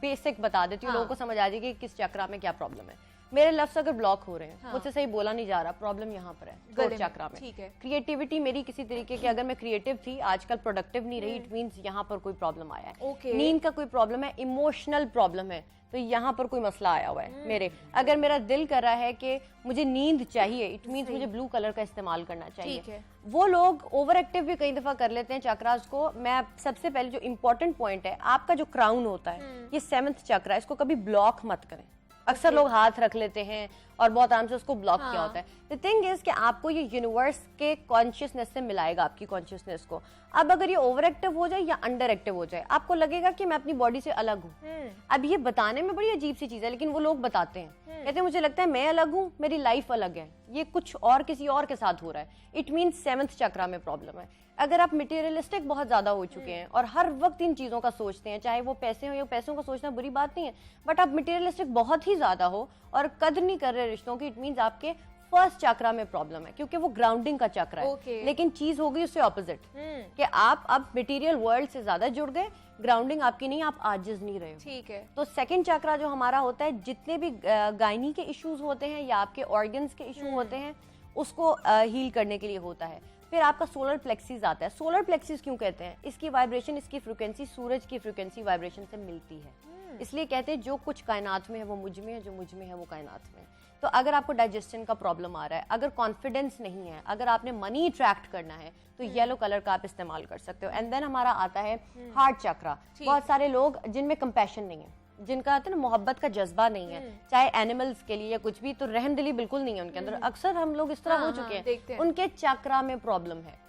बेसिक बता देती हूँ, लोगों को समझ आ जाएगी किस चक्रा में क्या प्रॉब्लम है। मेरे लफ्ज अगर ब्लॉक हो रहे हैं, मुझसे सही बोला नहीं जा रहा, प्रॉब्लम यहाँ पर है थ्रोट चक्रा में। ठीक है। क्रिएटिविटी मेरी किसी तरीके की, अगर मैं क्रिएटिव थी आजकल प्रोडक्टिव नहीं रही, इट मींस यहाँ पर कोई प्रॉब्लम आया है। नींद का कोई प्रॉब्लम है, इमोशनल प्रॉब्लम है, तो यहाँ पर कोई मसला आया हुआ है मेरे। अगर मेरा दिल कर रहा है कि मुझे नींद चाहिए, इट मींस मुझे ब्लू कलर का इस्तेमाल करना चाहिए। वो लोग ओवर एक्टिव भी कई दफा कर लेते हैं चक्रास को। मैं सबसे पहले जो इंपॉर्टेंट पॉइंट है, आपका जो क्राउन होता है, ये 7th चक्रा, इसको कभी ब्लॉक मत करें। अक्सर लोग हाथ रख लेते हैं और बहुत आराम से उसको ब्लॉक किया होता है। द थिंग इज कि आपको ये यूनिवर्स के कॉन्शियसनेस से मिलाएगा आपकी कॉन्शियसनेस को। अब अगर ये ओवर एक्टिव हो जाए या अंडर एक्टिव हो जाए, आपको लगेगा कि मैं अपनी बॉडी से अलग हूँ। अब ये बताने में बड़ी अजीब सी चीज है, लेकिन वो लोग बताते हैं, कहते हैं मुझे लगता है मैं अलग हूँ, मेरी लाइफ अलग है, ये कुछ और किसी और के साथ हो रहा है। इट मीन्स 7th चक्रा में प्रॉब्लम है। अगर आप मटेरियलिस्टिक बहुत ज्यादा हो चुके हैं और हर वक्त इन चीजों का सोचते हैं, चाहे वो पैसे हो या पैसों का सोचना बुरी बात नहीं है, बट आप मटेरियलिस्टिक बहुत ही ज्यादा हो और कदर नहीं कर रहे रिश्तों की, इट मीन्स आपके फर्स्ट चक्रा में प्रॉब्लम है, क्योंकि वो ग्राउंडिंग का चक्र है। लेकिन चीज हो गई उससे ऑपोजिट, कि आप अब मटेरियल वर्ल्ड से ज्यादा जुड़ गए, ग्राउंडिंग आपकी नहीं, आप आजिज नहीं रहे हो। ठीक है। तो सेकंड चक्रा जो हमारा होता है, जितने भी गायनी के इश्यूज होते हैं या आपके ऑर्गन्स के इशू होते हैं, उसको हील करने के लिए होता है। फिर आपका सोलर प्लेक्सिस आता है। सोलर प्लेक्सिस क्यों कहते हैं? इसकी वाइब्रेशन, इसकी फ्रीक्वेंसी सूरज की फ्रीक्वेंसी वाइब्रेशन से मिलती है, इसलिए कहते हैं जो कुछ कायनात में है वो मुझ में है, जो मुझ में है वो कायनात में है। तो अगर आपको डाइजेशन का प्रॉब्लम आ रहा है, अगर कॉन्फिडेंस नहीं है, अगर आपने मनी अट्रैक्ट करना है, तो येलो कलर का आप इस्तेमाल कर सकते हो। एंड देन हमारा आता है हार्ट चक्रा। बहुत सारे लोग जिनमें कंपैशन नहीं है, जिनका आता है ना मोहब्बत का जज्बा नहीं है, चाहे एनिमल्स के लिए या कुछ भी, तो रहमदिली बिल्कुल नहीं है उनके अंदर। अक्सर हम लोग इस तरह हो चुके हैं, उनके चक्रा में प्रॉब्लम है।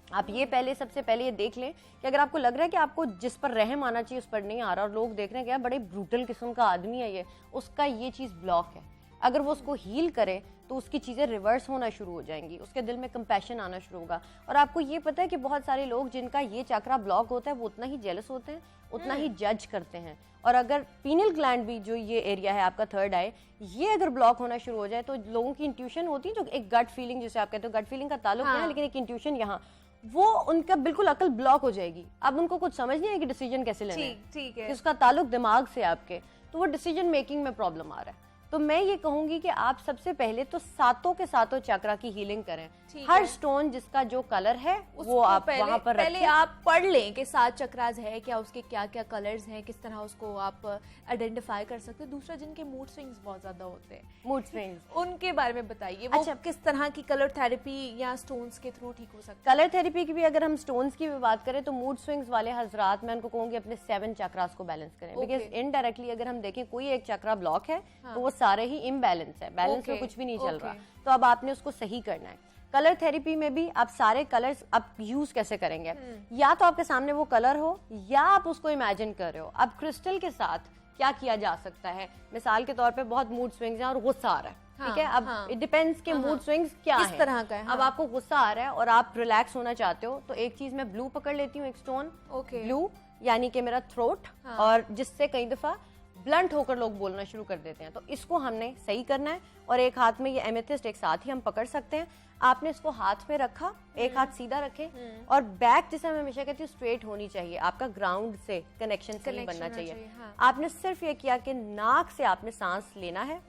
आप ये सबसे पहले ये देख लें कि अगर आपको लग रहा है कि आपको जिस पर रहम आना चाहिए उस पर नहीं आ रहा, और लोग देख रहे हैं कि यार बड़े ब्रूटल किस्म का आदमी है ये, उसका ये चीज़ ब्लॉक है। अगर वो उसको हील करे तो उसकी चीज़ें रिवर्स होना शुरू हो जाएंगी, उसके दिल में कंपैशन आना शुरू होगा। और आपको ये पता है कि बहुत सारे लोग जिनका ये चक्रा ब्लॉक होता है वो उतना ही जेलस होते हैं, उतना ही जज करते हैं। और अगर पीनल ग्लैंड भी, जो ये एरिया है आपका थर्ड आई, ये अगर ब्लॉक होना शुरू हो जाए, तो लोगों की इंट्यूशन होती है, जो एक गट फीलिंग जिसे आप कहते हो, गट फीलिंग का ताल्लुक है, लेकिन एक इंट्यूशन यहाँ, वो उनका बिल्कुल अकल ब्लॉक हो जाएगी। अब उनको कुछ समझ नहीं है कि डिसीजन कैसे लेना है, ठीक है, उसका ताल्लुक दिमाग से आपके, तो वो डिसीजन मेकिंग में प्रॉब्लम आ रहा है। तो मैं ये कहूंगी कि आप सबसे पहले तो सातों के सातों चक्रा की हीलिंग करें। हर स्टोन जिसका जो कलर है वो आप वहां पर पहले आप पढ़ लें कि 7 चक्रास है क्या, उसके क्या क्या कलर्स हैं, किस तरह उसको आप आइडेंटिफाई कर सकते हैं। दूसरा, जिनके मूड स्विंग्स बहुत ज्यादा होते हैं, मूड स्विंग्स, उनके बारे में बताइए। वो किस तरह की कलर थेरेपी या स्टोन्स के थ्रू ठीक हो सकता है? कलर थेरेपी की भी अगर हम स्टोन्स की भी बात करें, तो मूड स्विंग्स वाले हजरात, मैं उनको कहूंगी अपने 7 चक्रास को बैलेंस करें। बिकॉज इनडायरेक्टली अगर हम देखें कोई एक चक्रा ब्लॉक है तो वो सारे ही इम्बैलेंस है, बैलेंस में कुछ भी नहीं चल रहा। तो अब आपने उसको सही करना है। कलर थेरेपी में भी आप सारे कलर्स आप यूज कैसे करेंगे? या तो आपके सामने वो कलर हो, या आप उसको इमेजिन कर रहे हो। अब क्रिस्टल के साथ क्या किया जा सकता है? मिसाल के तौर पे बहुत मूड स्विंग्स हैं और गुस्सा आ रहा है, ठीक है, अब इट डिपेंड्स के मूड स्विंग्स क्या है, किस तरह का है। अब आपको गुस्सा आ रहा है और आप रिलैक्स होना चाहते हो, तो एक चीज मैं ब्लू पकड़ लेती हूँ, एक स्टोन ब्लू, यानी कि मेरा थ्रोट, और जिससे कई दफा ब्लंट होकर लोग बोलना शुरू कर देते हैं। तो इसको हमने सही करना है। और एक हाथ में ये एमेथिस्ट एक साथ ही हम पकड़ सकते हैं। आपने इसको हाथ में रखा, एक हाथ सीधा रखे, और बैक, जैसे मैं हमेशा कहती हूँ, स्ट्रेट होनी चाहिए, आपका ग्राउंड से कनेक्शन से बनना चाहिए। आपने सिर्फ ये किया कि नाक से आपने सांस लेना है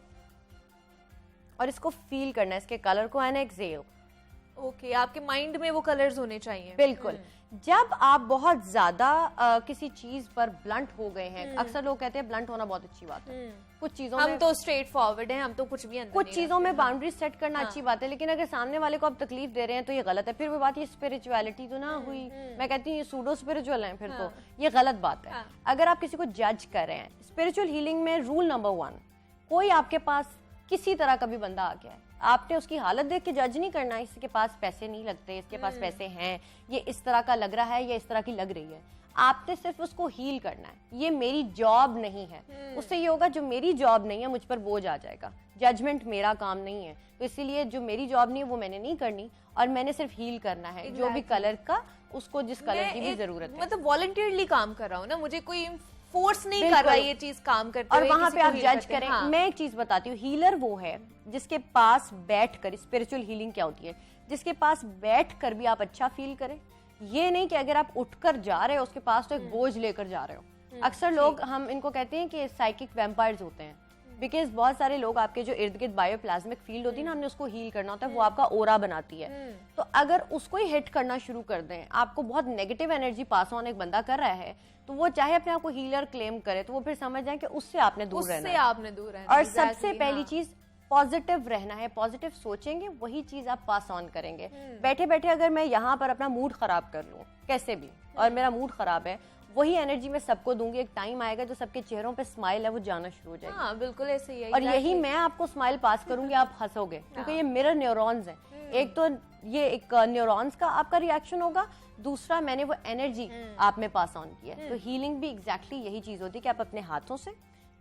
और इसको फील करना है, इसके कलर को, एंड एक्सहेल। ओके, आपके माइंड में वो कलर्स होने चाहिए। बिल्कुल। जब आप बहुत ज्यादा किसी चीज पर ब्लंट हो गए हैं, अक्सर लोग कहते हैं ब्लंट होना बहुत अच्छी बात है, कुछ चीजों हम तो स्ट्रेट फॉरवर्ड हैं, हम तो कुछ भी अंदर कुछ चीजों में बाउंड्री सेट करना अच्छी बात है, लेकिन अगर सामने वाले को आप तकलीफ दे रहे हैं तो ये गलत है। फिर वो बात, ये स्पिरिचुअलिटी तो ना हुई, मैं कहती हूँ ये सूडो स्पिरिचुअल है, फिर तो ये गलत बात है। अगर आप किसी को जज कर रहे हैं, स्पिरिचुअल हीलिंग में रूल नंबर 1, कोई आपके पास किसी तरह का भी बंदा आ गया है, आपने उसकी हालत देख के जज नहीं करना, इसके पास पैसे नहीं लगते, इसके पास पैसे हैं, ये इस तरह का लग रहा है या इस तरह की लग रही है। आपने सिर्फ उसको हील करना है। ये मेरी जॉब नहीं है, उससे ये होगा जो मेरी जॉब नहीं है मुझ पर बोझ आ जाएगा। जजमेंट मेरा काम नहीं है, तो इसीलिए जो मेरी जॉब नहीं है वो मैंने नहीं करनी, और मैंने सिर्फ हील करना है। जो भी कलर का, उसको जिस कलर की भी जरूरत है, मतलब वॉलंटियरली काम कर रहा हूँ ना, मुझे कोई फोर्स नहीं कर रहा है ये चीज काम करते और वहां पे आप जज करें। मैं एक चीज बताती हूँ, हीलर वो है जिसके पास बैठकर, स्पिरिचुअल हीलिंग क्या होती है, जिसके पास बैठकर भी आप अच्छा फील करें। ये नहीं कि अगर आप उठकर जा रहे हो उसके पास तो एक बोझ लेकर जा रहे हो। अक्सर लोग, हम इनको कहते हैं कि साइकिक वैम्पायर्स होते हैं, बिकॉज बहुत सारे लोग आपके जो इर्द गिर्द बायोप्लाज्मिक फील्ड होती है ना, हमने उसको हील करना होता है, वो आपका ओरा बनाती है। तो अगर उसको ही हिट करना शुरू कर दें, आपको बहुत नेगेटिव एनर्जी पास ऑन एक बंदा कर रहा है, तो वो चाहे अपने आप को हीलर क्लेम करे, तो वो फिर समझ जाए कि उससे आपने दूर रहना है। और सबसे पहली चीज पॉजिटिव रहना है, पॉजिटिव सोचेंगे, वही चीज आप पास ऑन करेंगे। बैठे बैठे अगर मैं यहाँ पर अपना मूड खराब कर लूँ कैसे भी, और मेरा मूड खराब है, वही एनर्जी मैं सबको दूंगी, एक टाइम आएगा जो सबके चेहरों पे स्माइल है वो जाना शुरू हो जाएगी। हाँ, बिल्कुल ऐसे ही है। और यही मैं आपको स्माइल पास करूंगी, आप हंसोगे, क्योंकि ये मिरर न्यूरॉन्स हैं। एक तो ये एक न्यूरॉन्स का आपका रिएक्शन होगा, दूसरा मैंने वो एनर्जी आप में पास ऑन की है। तो हीलिंग भी एग्जैक्टली यही चीज होती है कि आप अपने हाथों से,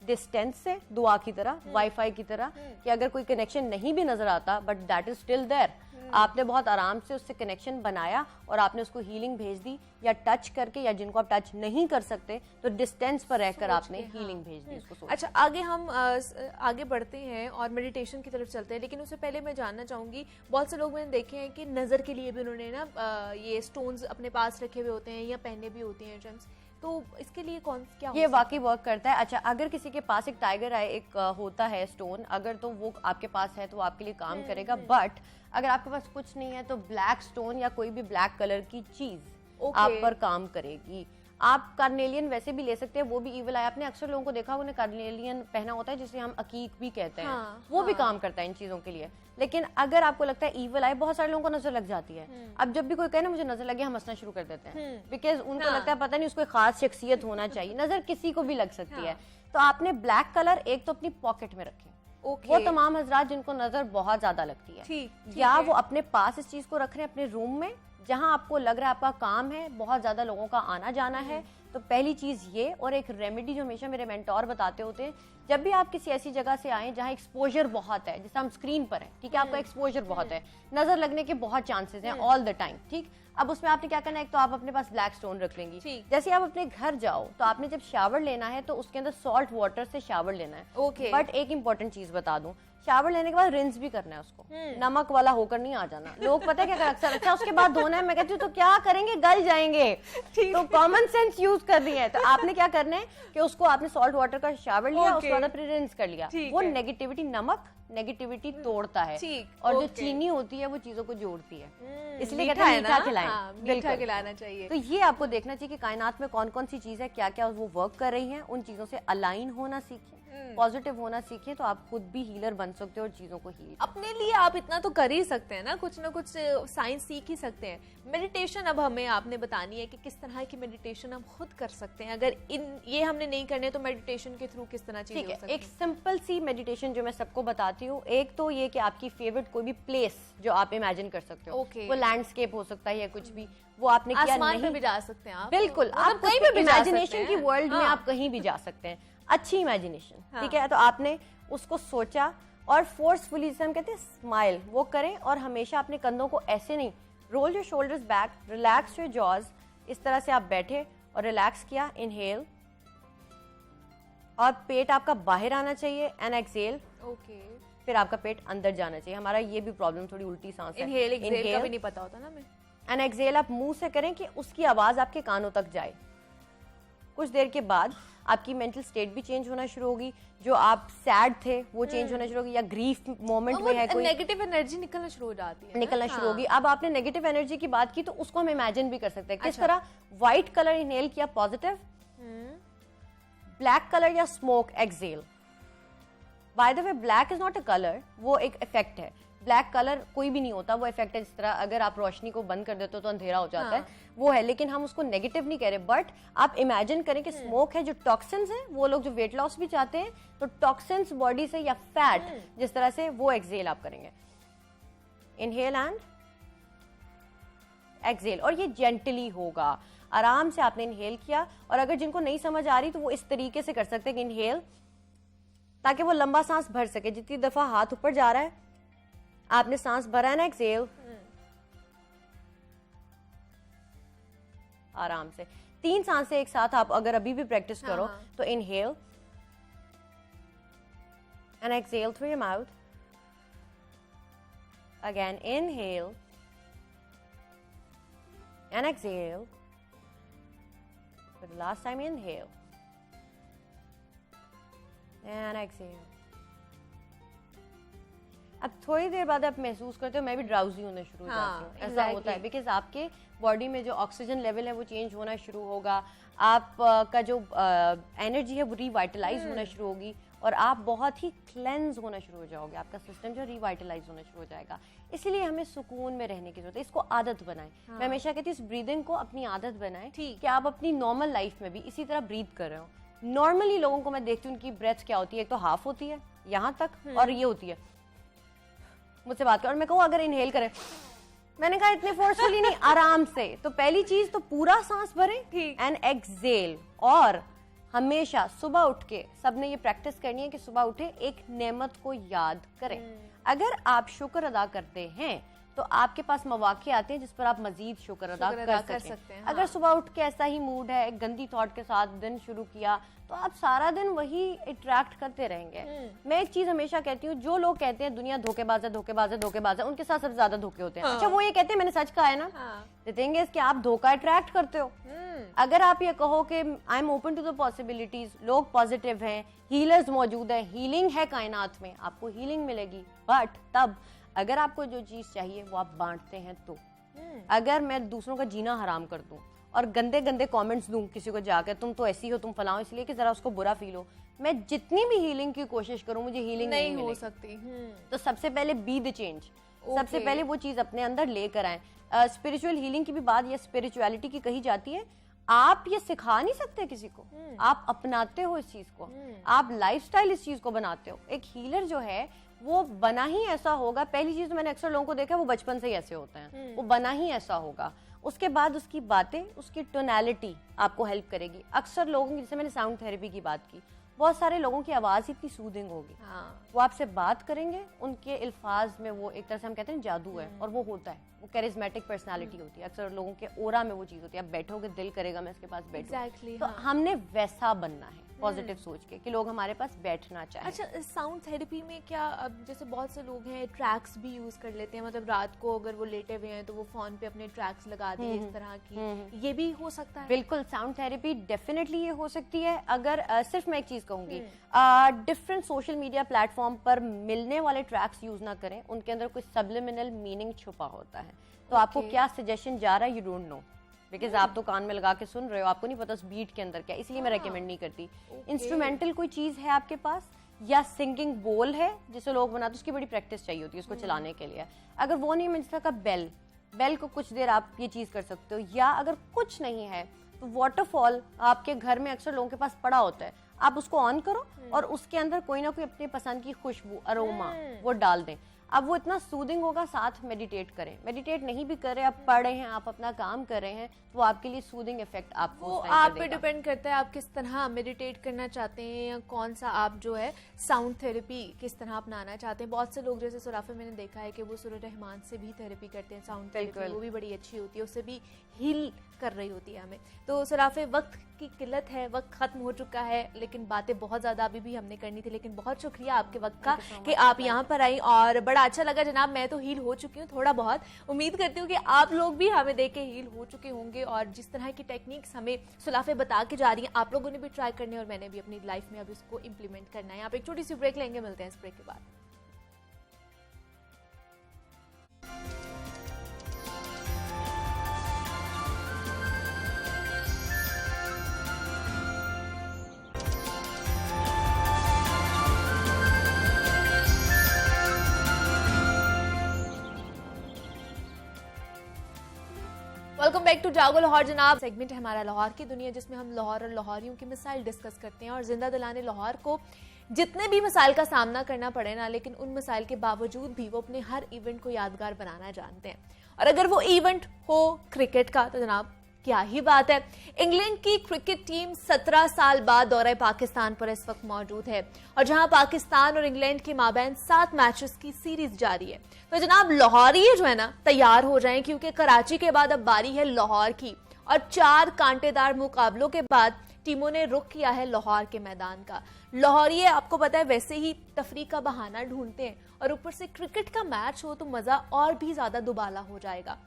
डिस्टेंस से, दुआ की तरह, वाईफाई की तरह, कि अगर कोई कनेक्शन नहीं भी नजर आता but that is still there, आपने बहुत आराम से उससे कनेक्शन बनाया और आपने उसको हीलिंग भेज दी, या टच करके, या जिनको आप टच नहीं कर सकते तो डिस्टेंस पर रहकर आपने हीलिंग भेज दी उसको। अच्छा, आगे हम आगे बढ़ते हैं और मेडिटेशन की तरफ चलते हैं, लेकिन उससे पहले मैं जानना चाहूंगी, बहुत से लोग मैंने देखे हैं कि नजर के लिए भी उन्होंने ना ये स्टोन्स अपने पास रखे हुए होते हैं या पहने भी होते हैं जेम्स, तो इसके लिए कौन क्या ये वाकई वर्क करता है। अच्छा, अगर किसी के पास एक टाइगर आई एक होता है स्टोन, अगर तो वो आपके पास है तो वो आपके लिए काम करेगा, बट अगर आपके पास कुछ नहीं है तो ब्लैक स्टोन या कोई भी ब्लैक कलर की चीज आप पर काम करेगी। आप कार्नेलियन वैसे भी ले सकते हैं, वो भी ईवल आई। आपने अक्सर लोगों को देखा उन्हें कार्नेलियन पहना होता है जिसे हम अकीक भी कहते हैं, वो भी काम करता है इन चीजों के लिए। लेकिन अगर आपको लगता है ईवल आई, बहुत सारे लोगों को नजर लग जाती है, अब जब भी कोई कहे ना मुझे नजर लगे, हम हंसना शुरू कर देते हैं, बिकॉज उनको लगता है पता नहीं उसको खास शख्सियत होना चाहिए। नजर किसी को भी लग सकती है, तो आपने ब्लैक कलर एक तो अपनी पॉकेट में रखें, वो तमाम हजरात जिनको नजर बहुत ज्यादा लगती है, या वो अपने पास इस चीज को रख रहे हैं अपने रूम में जहां आपको लग रहा है आपका काम है, बहुत ज्यादा लोगों का आना जाना है। तो पहली चीज ये, और एक रेमेडी जो हमेशा मेरे मेंटोर बताते होते हैं, जब भी आप किसी ऐसी जगह से आए जहां एक्सपोजर बहुत है, जैसे हम स्क्रीन पर है, ठीक है, आपका एक्सपोजर बहुत है, नजर लगने के बहुत चांसेस हैं ऑल द टाइम, ठीक। अब उसमें आपने क्या करना है, एक तो आप अपने पास ब्लैक स्टोन रख लेंगी। जैसे आप अपने घर जाओ तो आपने जब शावर लेना है तो उसके अंदर सॉल्ट वाटर से शावर लेना है। बट एक इंपॉर्टेंट चीज बता दूं, शावर लेने के बाद रिंस भी करना है उसको, नमक वाला होकर नहीं आ जाना। लोग पता है क्या कर, अक्सर अच्छा उसके बाद धोना है, मैं कहती हूँ तो क्या करेंगे, गल जाएंगे, तो कॉमन सेंस यूज कर रही है। तो आपने क्या करना है कि उसको आपने सॉल्ट वाटर का शावर लिया, उसके बाद फिर रिंस कर लिया। वो नेगेटिविटी, नमक नेगेटिविटी तोड़ता है, और जो चीनी होती है वो चीजों को जोड़ती है, इसलिए कहते हैं मीठा खिलाएं, मीठा खिलाना चाहिए। तो ये आपको देखना चाहिए कि कायनात में कौन कौन सी चीज है, क्या क्या वो वर्क कर रही है, उन चीजों से अलाइन होना सीखें, पॉजिटिव होना सीखें, तो आप खुद भी हीलर बन सकते हो और चीजों को हील अपने लिए। आप इतना तो कर ही सकते हैं ना कुछ साइंस सीख ही सकते हैं। मेडिटेशन अब हमें आपने बतानी है कि किस तरह की मेडिटेशन हम खुद कर सकते हैं, अगर ये हमने नहीं करने तो मेडिटेशन के थ्रू किस तरह चीजें हो सकती हैं। एक सिंपल सी मेडिटेशन जो मैं सबको बताती हूँ, एक तो ये कि आपकी फेवरेट कोई भी प्लेस जो आप इमेजिन कर सकते हो, वो लैंडस्केप हो सकता है या कुछ भी, वो आपने किया आसमान पे भी जा सकते हैं आप, बिल्कुल, आप कहीं भी इमेजिनेशन की वर्ल्ड में आप कहीं भी जा सकते हैं, अच्छी इमेजिनेशन, ठीक है। तो आपने उसको सोचा और फोर्सफुली, जिसे हम कहते हैं स्माइल, वो करें, और हमेशा अपने कंधों को ऐसे नहीं, roll your shoulders back, relax your jaws, इस तरह से आप बैठे और रिलैक्स किया, इनहेल, और पेट आपका बाहर आना चाहिए, एंड एक्सहेल, फिर आपका पेट अंदर जाना चाहिए। हमारा ये भी प्रॉब्लम थोड़ी उल्टी सांस है, इनहेल एक्सहेल का भी नहीं पता होता ना हमें, एंड एक्सहेल आप मुंह से करें कि उसकी आवाज आपके कानों तक जाए। कुछ देर के बाद आपकी मेंटल स्टेट भी चेंज होना शुरू होगी, जो आप सैड थे वो चेंज होना शुरू होगी, या ग्रीफ मोमेंट में है कोई, नेगेटिव एनर्जी निकलना शुरू हो जाती है, निकलना शुरू होगी। अब आपने नेगेटिव एनर्जी की बात की तो उसको हम इमेजिन भी कर सकते हैं। किस तरह? व्हाइट कलर इनहेल किया, पॉजिटिव, ब्लैक कलर या smoke exhale. By the way, black is not a colour, वो एक इफेक्ट है। ब्लैक कलर कोई भी नहीं होता, वो इफेक्ट है। जिस तरह अगर आप रोशनी को बंद कर देते हो तो अंधेरा हो जाता है, वो है, लेकिन हम उसको नेगेटिव नहीं कह रहे। बट आप इमेजिन करें कि स्मोक है, जो टॉक्सिन्स है, वो लोग जो वेट लॉस भी चाहते हैं तो टॉक्सिन्स बॉडी से या फैट जिस तरह से, वो एक्सहेल आप करेंगे, इनहेल एंड एक्सहेल, और ये जेंटली होगा, आराम से आपने इनहेल किया। और अगर जिनको नहीं समझ आ रही तो वो इस तरीके से कर सकते हैं कि इनहेल, ताकि वो लंबा सांस भर सके। जितनी दफा हाथ ऊपर जा रहा है आपने सांस भरा है ना, एक्सहेल, आराम से 3 सांसें एक साथ आप अगर अभी भी प्रैक्टिस करो तो inhale and exhale through your mouth, again inhale and exhale, for the last time inhale and exhale। अब थोड़ी देर बाद आप महसूस करते हो मैं भी ड्राउजी होना शुरू हो जाती हूँ, ऐसा होता है, बिकॉज आपके बॉडी में जो ऑक्सीजन लेवल है वो चेंज होना शुरू होगा, आप का जो एनर्जी है वो रिवाइटलाइज होना शुरू होगी, और आप बहुत ही क्लेंस होना शुरू हो जाओगे, आपका सिस्टम जो रिवाइटलाइज होना शुरू हो जाएगा। इसीलिए हमें सुकून में रहने की जरूरत है, इसको आदत बनाएं। मैं हमेशा कहती हूँ इस ब्रीदिंग को अपनी आदत बनाएं कि आप अपनी नॉर्मल लाइफ में भी इसी तरह ब्रीथ कर रहे हो। नॉर्मली लोगों को मैं देखती हूँ उनकी ब्रेथ क्या होती है, एक तो हाफ होती है यहाँ तक, और ये होती है, मुझसे बात कर, और मैं कहूँ अगर इनहेल करें, मैंने कहा इतने फोर्सफुली नहीं, आराम से। तो पहली चीज तो पूरा सांस भरें एंड एक्सहेल, और हमेशा सुबह उठ के सबने ये प्रैक्टिस करनी है कि सुबह उठे एक नेमत को याद करें। अगर आप शुक्र अदा करते हैं तो आपके पास मौके आते हैं जिस पर आप मजीद शुक्र अदा कर सकते हैं। अगर सुबह उठ के ऐसा ही मूड है, एक गंदी थॉट के साथ दिन शुरू किया, तो आप सारा दिन वही इंटरेक्ट करते रहेंगे। मैं एक चीज हमेशा कहती हूँ, जो लोग कहते हैं दुनिया धोखेबाज है धोखेबाज है धोखेबाज है, उनके साथ सबसे ज्यादा धोखे होते हैं। अच्छा, वो ये कहते हैं मैंने सच कहा है ना, देखेंगे कि आप धोखा अट्रैक्ट करते हो। अगर आप ये कहो कि I am open to the possibilities, लोग पॉजिटिव हैं, हीलर्स मौजूद है, हीलिंग है कायनात में, आपको हीलिंग मिलेगी। बट तब अगर आपको जो चीज चाहिए वो आप बांटते हैं तो। अगर मैं दूसरों का जीना हराम कर दूं और गंदे गंदे कमेंट्स दूं किसी को जाकर, तुम तो ऐसी हो, तुम फलाओ, इसलिए कि जरा उसको बुरा फील हो, मैं जितनी भी हीलिंग की कोशिश करूं मुझे हीलिंग नहीं हो सकती। तो सबसे पहले बी द चेंज, सबसे पहले वो चीज अपने अंदर लेकर आए। स्पिरिचुअल हीलिंग की भी बात या स्पिरिचुअलिटी की कही जाती है, आप ये सिखा नहीं सकते किसी को, आप अपनाते हो इस चीज को, आप लाइफस्टाइल इस चीज को बनाते हो। एक हीलर जो है वो बना ही ऐसा होगा। पहली चीज तो मैंने अक्सर लोगों को देखा है वो बचपन से ही ऐसे होते हैं, वो बना ही ऐसा होगा। उसके बाद उसकी बातें, उसकी टोनैलिटी आपको हेल्प करेगी। अक्सर लोगों की, जैसे मैंने साउंड थेरेपी की बात की, बहुत सारे लोगों की आवाज इतनी सूदिंग होगी, वो आपसे बात करेंगे, उनके अल्फाज में वो एक तरह से हम कहते हैं जादू है, और वो होता है, वो कैरिज्मेटिक पर्सनालिटी होती है। अक्सर लोगों के ओरा में वो चीज होती है, आप बैठोगे दिल करेगा मैं इसके पास बैठूं। तो हमने वैसा बनना है, पॉजिटिव सोच के कि लोग हमारे पास बैठना चाहें। अच्छा, साउंड थेरेपी में क्या, अब जैसे बहुत से लोग हैं ट्रैक्स भी यूज कर लेते हैं, मतलब रात को अगर वो लेटे हुए हैं तो वो फोन पे अपने ट्रैक्स लगा दिए इस तरह की, ये भी हो सकता है? बिल्कुल, साउंड थेरेपी डेफिनेटली ये हो सकती है। अगर सिर्फ मैं एक चीज कहूंगी, डिफरेंट सोशल मीडिया प्लेटफॉर्म पर मिलने वाले ट्रैक्स यूज ना करें, उनके अंदर कोई सबलिमिनल मीनिंग छुपा होता है। तो आपको क्या सजेशन जा रहा है, यू डोंट नो, बिकॉज आप तो कान में लगा के सुन रहे हो, आपको नहीं पता उस बीट के अंदर क्या, इसलिए मैं रेकमेंड नहीं करती। इंस्ट्रूमेंटल कोई चीज है आपके पास, या सिंगिंग बोल है जिसे लोग बनाते, उसकी बड़ी प्रैक्टिस चाहिए होती है उसको चलाने के लिए। अगर वो नहीं, मैं जिस तरह का बेल को कुछ देर आप ये चीज कर सकते हो। या अगर कुछ नहीं है तो वाटरफॉल आपके घर में अक्सर लोगों के पास पड़ा होता है, आप उसको ऑन करो और उसके अंदर कोई ना कोई अपने पसंद की खुशबू, अरोमा वो डाल दें। अब वो इतना सूदिंग होगा। साथ मेडिटेट करें, मेडिटेट नहीं भी करें, आप पढ़ रहे हैं, आप अपना काम कर रहे हैं, तो आपके लिए सूदिंग इफेक्ट आपको वो आप पे डिपेंड करता है आप किस तरह मेडिटेट करना चाहते हैं, या कौन सा आप जो है साउंड थेरेपी किस तरह अपनाना चाहते हैं। बहुत से लोग जैसे सुराफे मैंने देखा है कि वो सूरह रहमान से भी थेरेपी करते हैं, साउंड थेरेपी, वो भी बड़ी अच्छी होती है, उससे भी हील कर रही होती है हमें। तो सुराफे, वक्त की किल्लत है, वक्त खत्म हो चुका है, लेकिन बातें बहुत ज्यादा अभी भी हमने करनी थी, लेकिन बहुत शुक्रिया आपके वक्त का कि आप यहाँ पर आई, और बड़ा अच्छा लगा जनाब। मैं तो हील हो चुकी हूँ थोड़ा बहुत, उम्मीद करती हूँ कि आप लोग भी हमें देख के हील हो चुके होंगे, और जिस तरह की टेक्निक्स हमें सुलाफे बता के जा रही हैं आप लोगों ने भी ट्राई करने, और मैंने भी अपनी लाइफ में अब इसको इम्प्लीमेंट करना है। आप एक छोटी सी ब्रेक लेंगे, मिलते हैं इस ब्रेक के बाद। वेलकम बैक टू जागो लाहौर जनाब। सेगमेंट है हमारा लाहौर की दुनिया, जिसमें हम लाहौर और लाहौरियों की मिसाइल डिस्कस करते हैं, और जिंदा दिलाने लाहौर को जितने भी मिसाइल का सामना करना पड़े ना, लेकिन उन मिसाइल के बावजूद भी वो अपने हर इवेंट को यादगार बनाना जानते हैं। और अगर वो इवेंट हो क्रिकेट का तो जनाब क्या ही बात है। इंग्लैंड की क्रिकेट टीम 17 साल बाद दौरे पाकिस्तान पर इस वक्त मौजूद है, और जहां पाकिस्तान और इंग्लैंड के माबैन 7 मैचेस की सीरीज जारी है। तो जनाब लाहौरी जो है ना, तैयार हो जाएं, क्योंकि कराची के बाद अब बारी है लाहौर की, और 4 कांटेदार मुकाबलों के बाद टीमों ने रुख किया है लाहौर के मैदान का। लाहौरी आपको पता है वैसे ही तफरी का बहाना ढूंढते हैं, और ऊपर से क्रिकेट का मैच हो तो मजा और भी ज्यादा दुबाला हो जाएगा।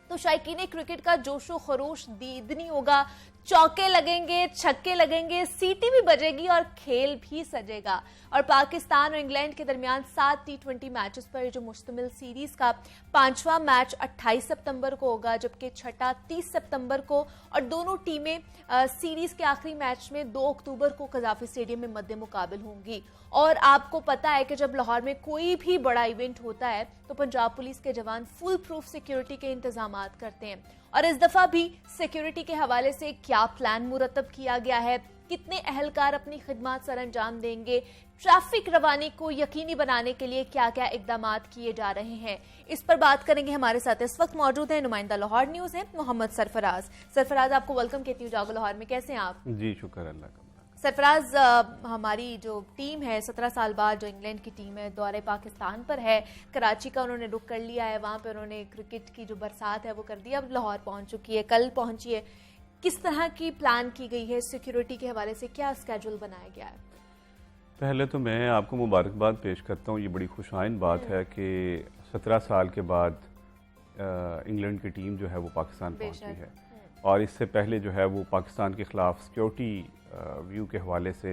तो शायकीन क्रिकेट का जोशो खरोश दीदनी होगा, चौके लगेंगे, छक्के लगेंगे, सीटी भी बजेगी और खेल भी सजेगा। और पाकिस्तान और इंग्लैंड के दरमियान 7 T20 मैचेस पर जो मुश्तमिल सीरीज का 5वां मैच 28 सितंबर को होगा, जबकि छठा 30 सितंबर को, और दोनों टीमें सीरीज के आखिरी मैच में 2 अक्टूबर को कजाफी स्टेडियम में मद्दे मुकाबिल होंगी। और आपको पता है कि जब लाहौर में कोई भी बड़ा इवेंट होता है तो पंजाब पुलिस के जवान फुल प्रूफ सिक्योरिटी के इंतजामात करते हैं, और इस दफा भी सिक्योरिटी के हवाले से क्या प्लान मुरतब किया गया है, कितने अहलकार अपनी खिदमत सर अंजाम देंगे, ट्रैफिक रवानी को यकीनी बनाने के लिए क्या क्या इकदामात किए जा रहे हैं, इस पर बात करेंगे। हमारे साथ इस वक्त मौजूद है नुमाइंदा लाहौर न्यूज है मोहम्मद सरफराज। सरफराज, आपको वेलकम कहती हूँ जागो लाहौर में, कैसे हैं आप? जी शुक्र अल्लाह का। सरफराज, हमारी जो टीम है 17 साल बाद जो इंग्लैंड की टीम है दौरे पाकिस्तान पर है, कराची का उन्होंने रुख कर लिया है, वहाँ पे उन्होंने क्रिकेट की जो बरसात है वो कर दी, अब लाहौर पहुँच चुकी है, कल पहुँची है। किस तरह की प्लान की गई है सिक्योरिटी के हवाले से, क्या स्केड्यूल बनाया गया है? पहले तो मैं आपको मुबारकबाद पेश करता हूँ। ये बड़ी खुशाइन बात है कि 17 साल के बाद इंग्लैंड की टीम जो है वो पाकिस्तान पहुँची है, और इससे पहले जो है वो पाकिस्तान के ख़िलाफ़ सिक्योरिटी व्यू के हवाले से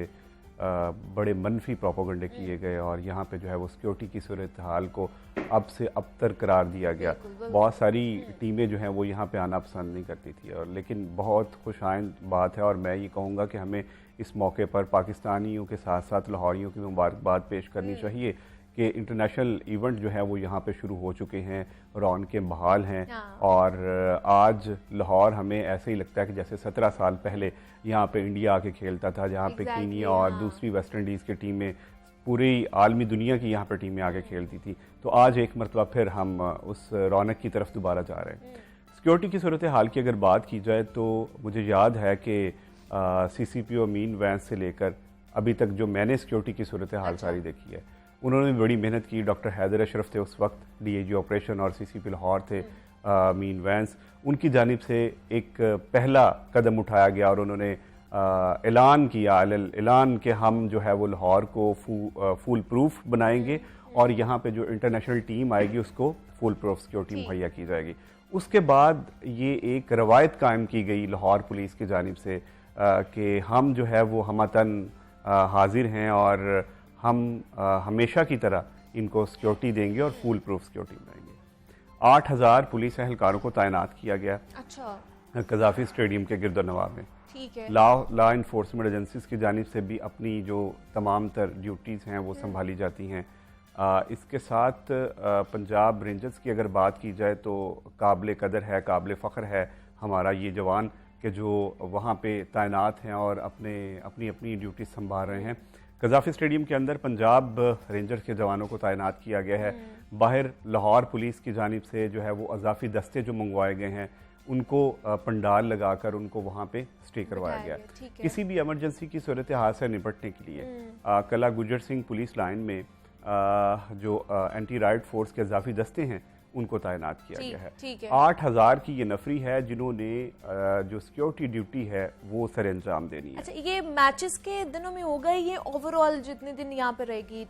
बड़े मनफी प्रोपेगेंडे किए गए, और यहाँ पे जो है वो सिक्योरिटी की सूरत हाल को अब से अबतर करार दिया गया। बहुत सारी टीमें जो हैं वो यहाँ पे आना पसंद नहीं करती थी, और लेकिन बहुत खुशाइन बात है, और मैं ये कहूँगा कि हमें इस मौके पर पाकिस्तानियों के साथ साथ लाहौरियों की मुबारकबाद पेश करनी चाहिए कि इंटरनेशनल इवेंट जो है वो यहाँ पे शुरू हो चुके हैं, रौनकें बहाल हैं, और आज लाहौर हमें ऐसे ही लगता है कि जैसे 17 साल पहले यहाँ पे इंडिया आके खेलता था, जहाँ पे कीनिया और दूसरी वेस्ट इंडीज़ की टीमें, पूरी आलमी दुनिया की यहाँ पर टीमें आके खेलती थी। तो आज एक मरतबा फिर हम उस रौनक की तरफ दोबारा जा रहे हैं। सिक्योरिटी की सूरत हाल की अगर बात की जाए तो मुझे याद है कि CCPO मीन वैंस से लेकर अभी तक जो मैंने सिक्योरिटी की सूरत हाल सारी देखी है, उन्होंने बड़ी मेहनत की। डॉक्टर हैदर अशरफ थे उस वक्त DIG ऑपरेशन, और CCP लाहौर थे मीन वैंस, उनकी जानिब से एक पहला कदम उठाया गया, और उन्होंने ऐलान किया ऐलान कि हम जो है वो लाहौर को फुल प्रूफ बनाएंगे, और यहाँ पे जो इंटरनेशनल टीम आएगी उसको फुल प्रूफ सिक्योरिटी मुहैया की जाएगी। उसके बाद ये एक रवायत कायम की गई लाहौर पुलिस की जानिब से कि हम जो है वो हमतन हाजिर हैं, और हम हमेशा की तरह इनको सिक्योरिटी देंगे और फुल प्रूफ सिक्योरिटी बनाएंगे। 8000 पुलिस एहलकारों को तैनात किया गया कज़ाफ़ी स्टेडियम के गिरदोनवा में। ठीक है। लॉ इन्फोर्समेंट एजेंसीज की जानिब से भी अपनी जो तमाम तर ड्यूटीज़ हैं वो संभाली जाती हैं। इसके साथ पंजाब रेंजर्स की अगर बात की जाए तो काबिल कदर है, काबिल फ़ख्र है हमारा ये जवान कि जो वहाँ पे तैनात हैं और अपनी अपनी ड्यूटी संभाल रहे हैं। कज़ाफ़ी स्टेडियम के अंदर पंजाब रेंजर्स के जवानों को तैनात किया गया है। बाहर लाहौर पुलिस की जानिब से जो है वो अज़ाफ़ी दस्ते जो मंगवाए गए हैं उनको पंडाल लगाकर उनको वहाँ पे स्टे करवाया गया। किसी भी इमरजेंसी की सूरत हाल से निपटने के लिए कला गुजर सिंह पुलिस लाइन में जो एंटी राइट फोर्स के अज़ाफ़ी दस्ते हैं उनको तैनात किया गया है। 8000 की ये नफरी है जिन्होंने जो सिक्योरिटी ड्यूटी है वो सर अंजाम देनी है। अच्छा, ये मैचेस के दिनों में होगा, ये ओवरऑल जितने दिन यहाँ पर रहेगी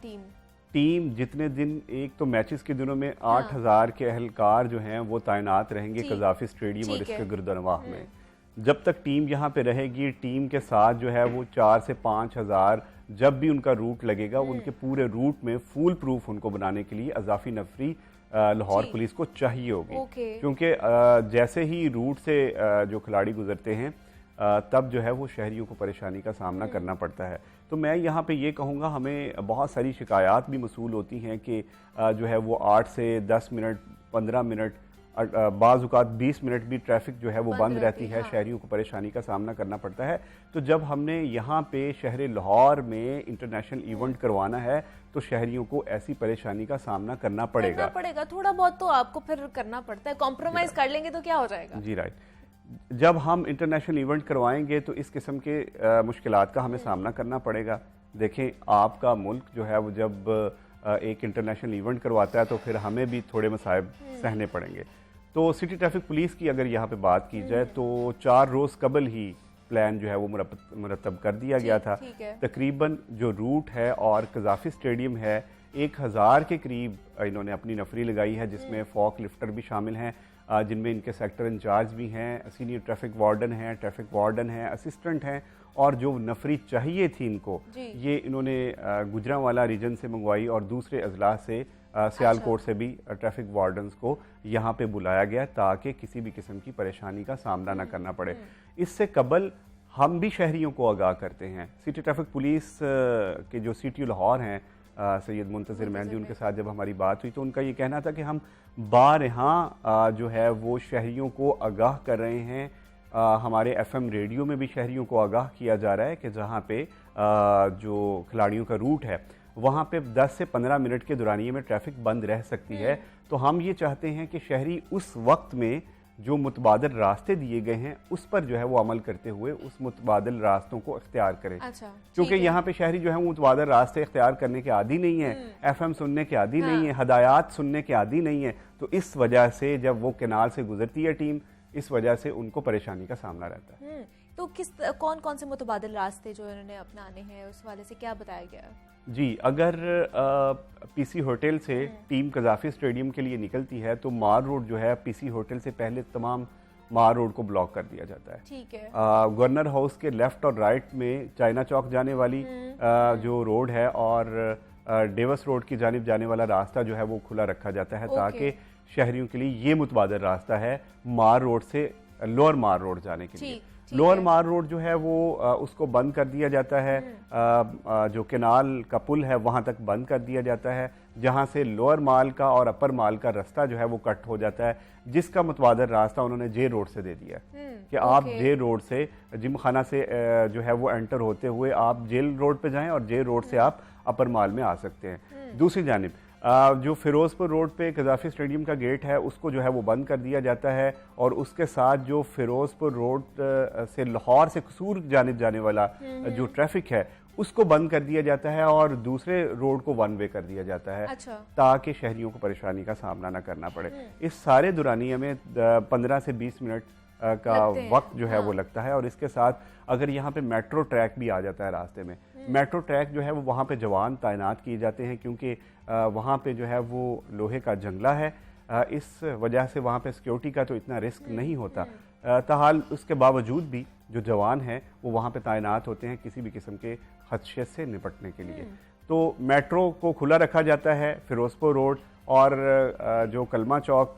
टीम जितने दिन, एक तो मैचेस के दिनों में 8000 के अहलकार जो हैं वो तैनात रहेंगे कज़ाफ़ी स्टेडियम और इसके गिरदनवाह में। जब तक टीम यहाँ पे रहेगी, टीम के साथ जो है वो 4 से 5000 जब भी उनका रूट लगेगा उनके पूरे रूट में फुल प्रूफ उनको बनाने के लिए अज़ाफ़ी नफरी लाहौर पुलिस को चाहिए होगी। क्योंकि जैसे ही रूट से जो खिलाड़ी गुजरते हैं तब जो है वो शहरियों को परेशानी का सामना करना पड़ता है। तो मैं यहाँ पे ये कहूँगा, हमें बहुत सारी शिकायत भी मसूल होती हैं कि जो है वो 8 से 10 मिनट 15 मिनट बाज़ औक़ात 20 मिनट भी ट्रैफिक जो है वो बंद रहती है, शहरियों को परेशानी का सामना करना पड़ता है। तो जब हमने यहाँ पे शहर लाहौर में इंटरनेशनल इवेंट करवाना है तो शहरियों को ऐसी परेशानी का सामना करना पड़ेगा। थोड़ा बहुत तो आपको फिर करना पड़ता है, कॉम्प्रोमाइज कर लेंगे तो क्या हो जाएगा। जी राइट। जब हम इंटरनेशनल इवेंट करवाएंगे तो इस किस्म के मुश्किलात का हमें सामना करना पड़ेगा। देखें, आपका मुल्क जो है वो जब एक इंटरनेशनल इवेंट करवाता है तो फिर हमें भी थोड़े मसाइब सहने पड़ेंगे। तो सिटी ट्रैफिक पुलिस की अगर यहाँ पे बात की जाए तो 4 रोज़ कबल ही प्लान जो है वो मुरतब कर दिया गया था। तकरीबन जो रूट है और कज़ाफ़ी स्टेडियम है 1000 के करीब इन्होंने अपनी नफरी लगाई है, जिसमें फॉक लिफ्टर भी शामिल हैं, जिनमें इनके सेक्टर इंचार्ज भी हैं, सीनियर ट्रैफिक वार्डन हैं, असिस्टेंट हैं, और जो नफरी चाहिए थी इनको ये इन्होंने गुजरांवाला रीजन से मंगवाई और दूसरे अजला से सियालकोट से भी ट्रैफिक वार्डन्स को यहाँ पे बुलाया गया ताकि किसी भी किस्म की परेशानी का सामना न करना पड़े। इससे कबल हम भी शहरियों को आगाह करते हैं। सिटी ट्रैफिक पुलिस के जो CTO लाहौर हैं सैयद मुंतज़िर मेहंदी, उनके साथ जब हमारी बात हुई तो उनका ये कहना था कि हम बारहा जो है वो शहरियों को आगाह कर रहे हैं। हमारे FM रेडियो में भी शहरियों को आगाह किया जा रहा है कि जहाँ पे जो खिलाड़ियों का रूट है वहाँ पे 10 से 15 मिनट के दौरानिए में ट्रैफिक बंद रह सकती है। तो हम ये चाहते हैं कि शहरी उस वक्त में जो मुतबादल रास्ते दिए गए हैं उस पर जो है वो अमल करते हुए उस मुतबादल रास्तों को इख्तियार करें। अच्छा, क्योंकि यहाँ पे शहरी जो है वो मुतबादल रास्ते इख्तियार करने के आदी नहीं है, FM सुनने के आदी नहीं है, हदायत सुनने के आदी नहीं है, तो इस वजह से जब वो कैनाल से गुजरती है टीम, इस वजह से उनको परेशानी का सामना रहता है। तो कौन कौन से मुतबादिल रास्ते जो इन्होंने अपनाने हैं उस वाले से क्या बताया गया? जी, अगर PC होटल से टीम कजाफी स्टेडियम के लिए निकलती है तो मार रोड जो है PC होटल से पहले तमाम मार रोड को ब्लॉक कर दिया जाता है। ठीक है। गवर्नर हाउस के लेफ्ट और राइट में चाइना चौक जाने वाली जो रोड है और डेवस रोड की जानिब जाने वाला रास्ता जो है वो खुला रखा जाता है ताकि शहरियों के लिए ये मुतबादल रास्ता है मार रोड से लोअर मार रोड जाने के लिए। लोअर मार रोड जो है वो उसको बंद कर दिया जाता है, जो केनाल का पुल है वहाँ तक बंद कर दिया जाता है, जहाँ से लोअर माल का और अपर माल का रास्ता जो है वो कट हो जाता है, जिसका मुतबादल रास्ता उन्होंने जे रोड से दे दिया कि आप जे रोड से जिम खाना से जो है वो एंटर होते हुए आप जेल रोड पे जाएं और जे रोड से आप अपर माल में आ सकते हैं। दूसरी जानिब जो फिरोजपुर रोड पे कजाफी स्टेडियम का गेट है उसको जो है वो बंद कर दिया जाता है और उसके साथ जो फिरोजपुर रोड से लाहौर से कसूर जानिब जाने वाला जो ट्रैफिक है उसको बंद कर दिया जाता है और दूसरे रोड को वन वे कर दिया जाता है। अच्छा। ताकि शहरियों को परेशानी का सामना ना करना पड़े। इस सारे दुरानिये में 15 से 20 मिनट का वक्त जो है वो लगता है और इसके साथ अगर यहाँ पे मेट्रो ट्रैक भी आ जाता है रास्ते में, मेट्रो ट्रैक जो है वो वहाँ पे जवान तैनात किए जाते हैं क्योंकि वहाँ पे जो है वो लोहे का जंगला है, इस वजह से वहाँ पे सिक्योरिटी का तो इतना रिस्क नहीं होता। ताहाल उसके बावजूद भी जो जवान हैं वो वहाँ पे तैनात होते हैं किसी भी किस्म के खदशे से निपटने के लिए। तो मेट्रो को खुला रखा जाता है, फिरोजपुर रोड और जो कलमा चौक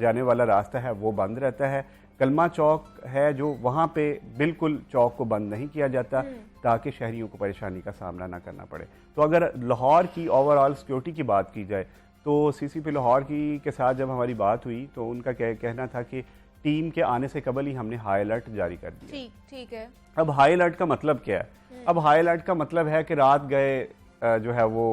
जाने वाला रास्ता है वो बंद रहता है। कलमा चौक है जो वहाँ पे बिल्कुल चौक को बंद नहीं किया जाता ताकि शहरियों को परेशानी का सामना ना करना पड़े। तो अगर लाहौर की ओवरऑल सिक्योरिटी की बात की जाए तो CCP लाहौर की के साथ जब हमारी बात हुई तो उनका कहना था कि टीम के आने से कबल ही हमने हाई अलर्ट जारी कर दिया। ठीक है। अब हाई अलर्ट का मतलब क्या है? अब हाई अलर्ट का मतलब है कि रात गए जो है वो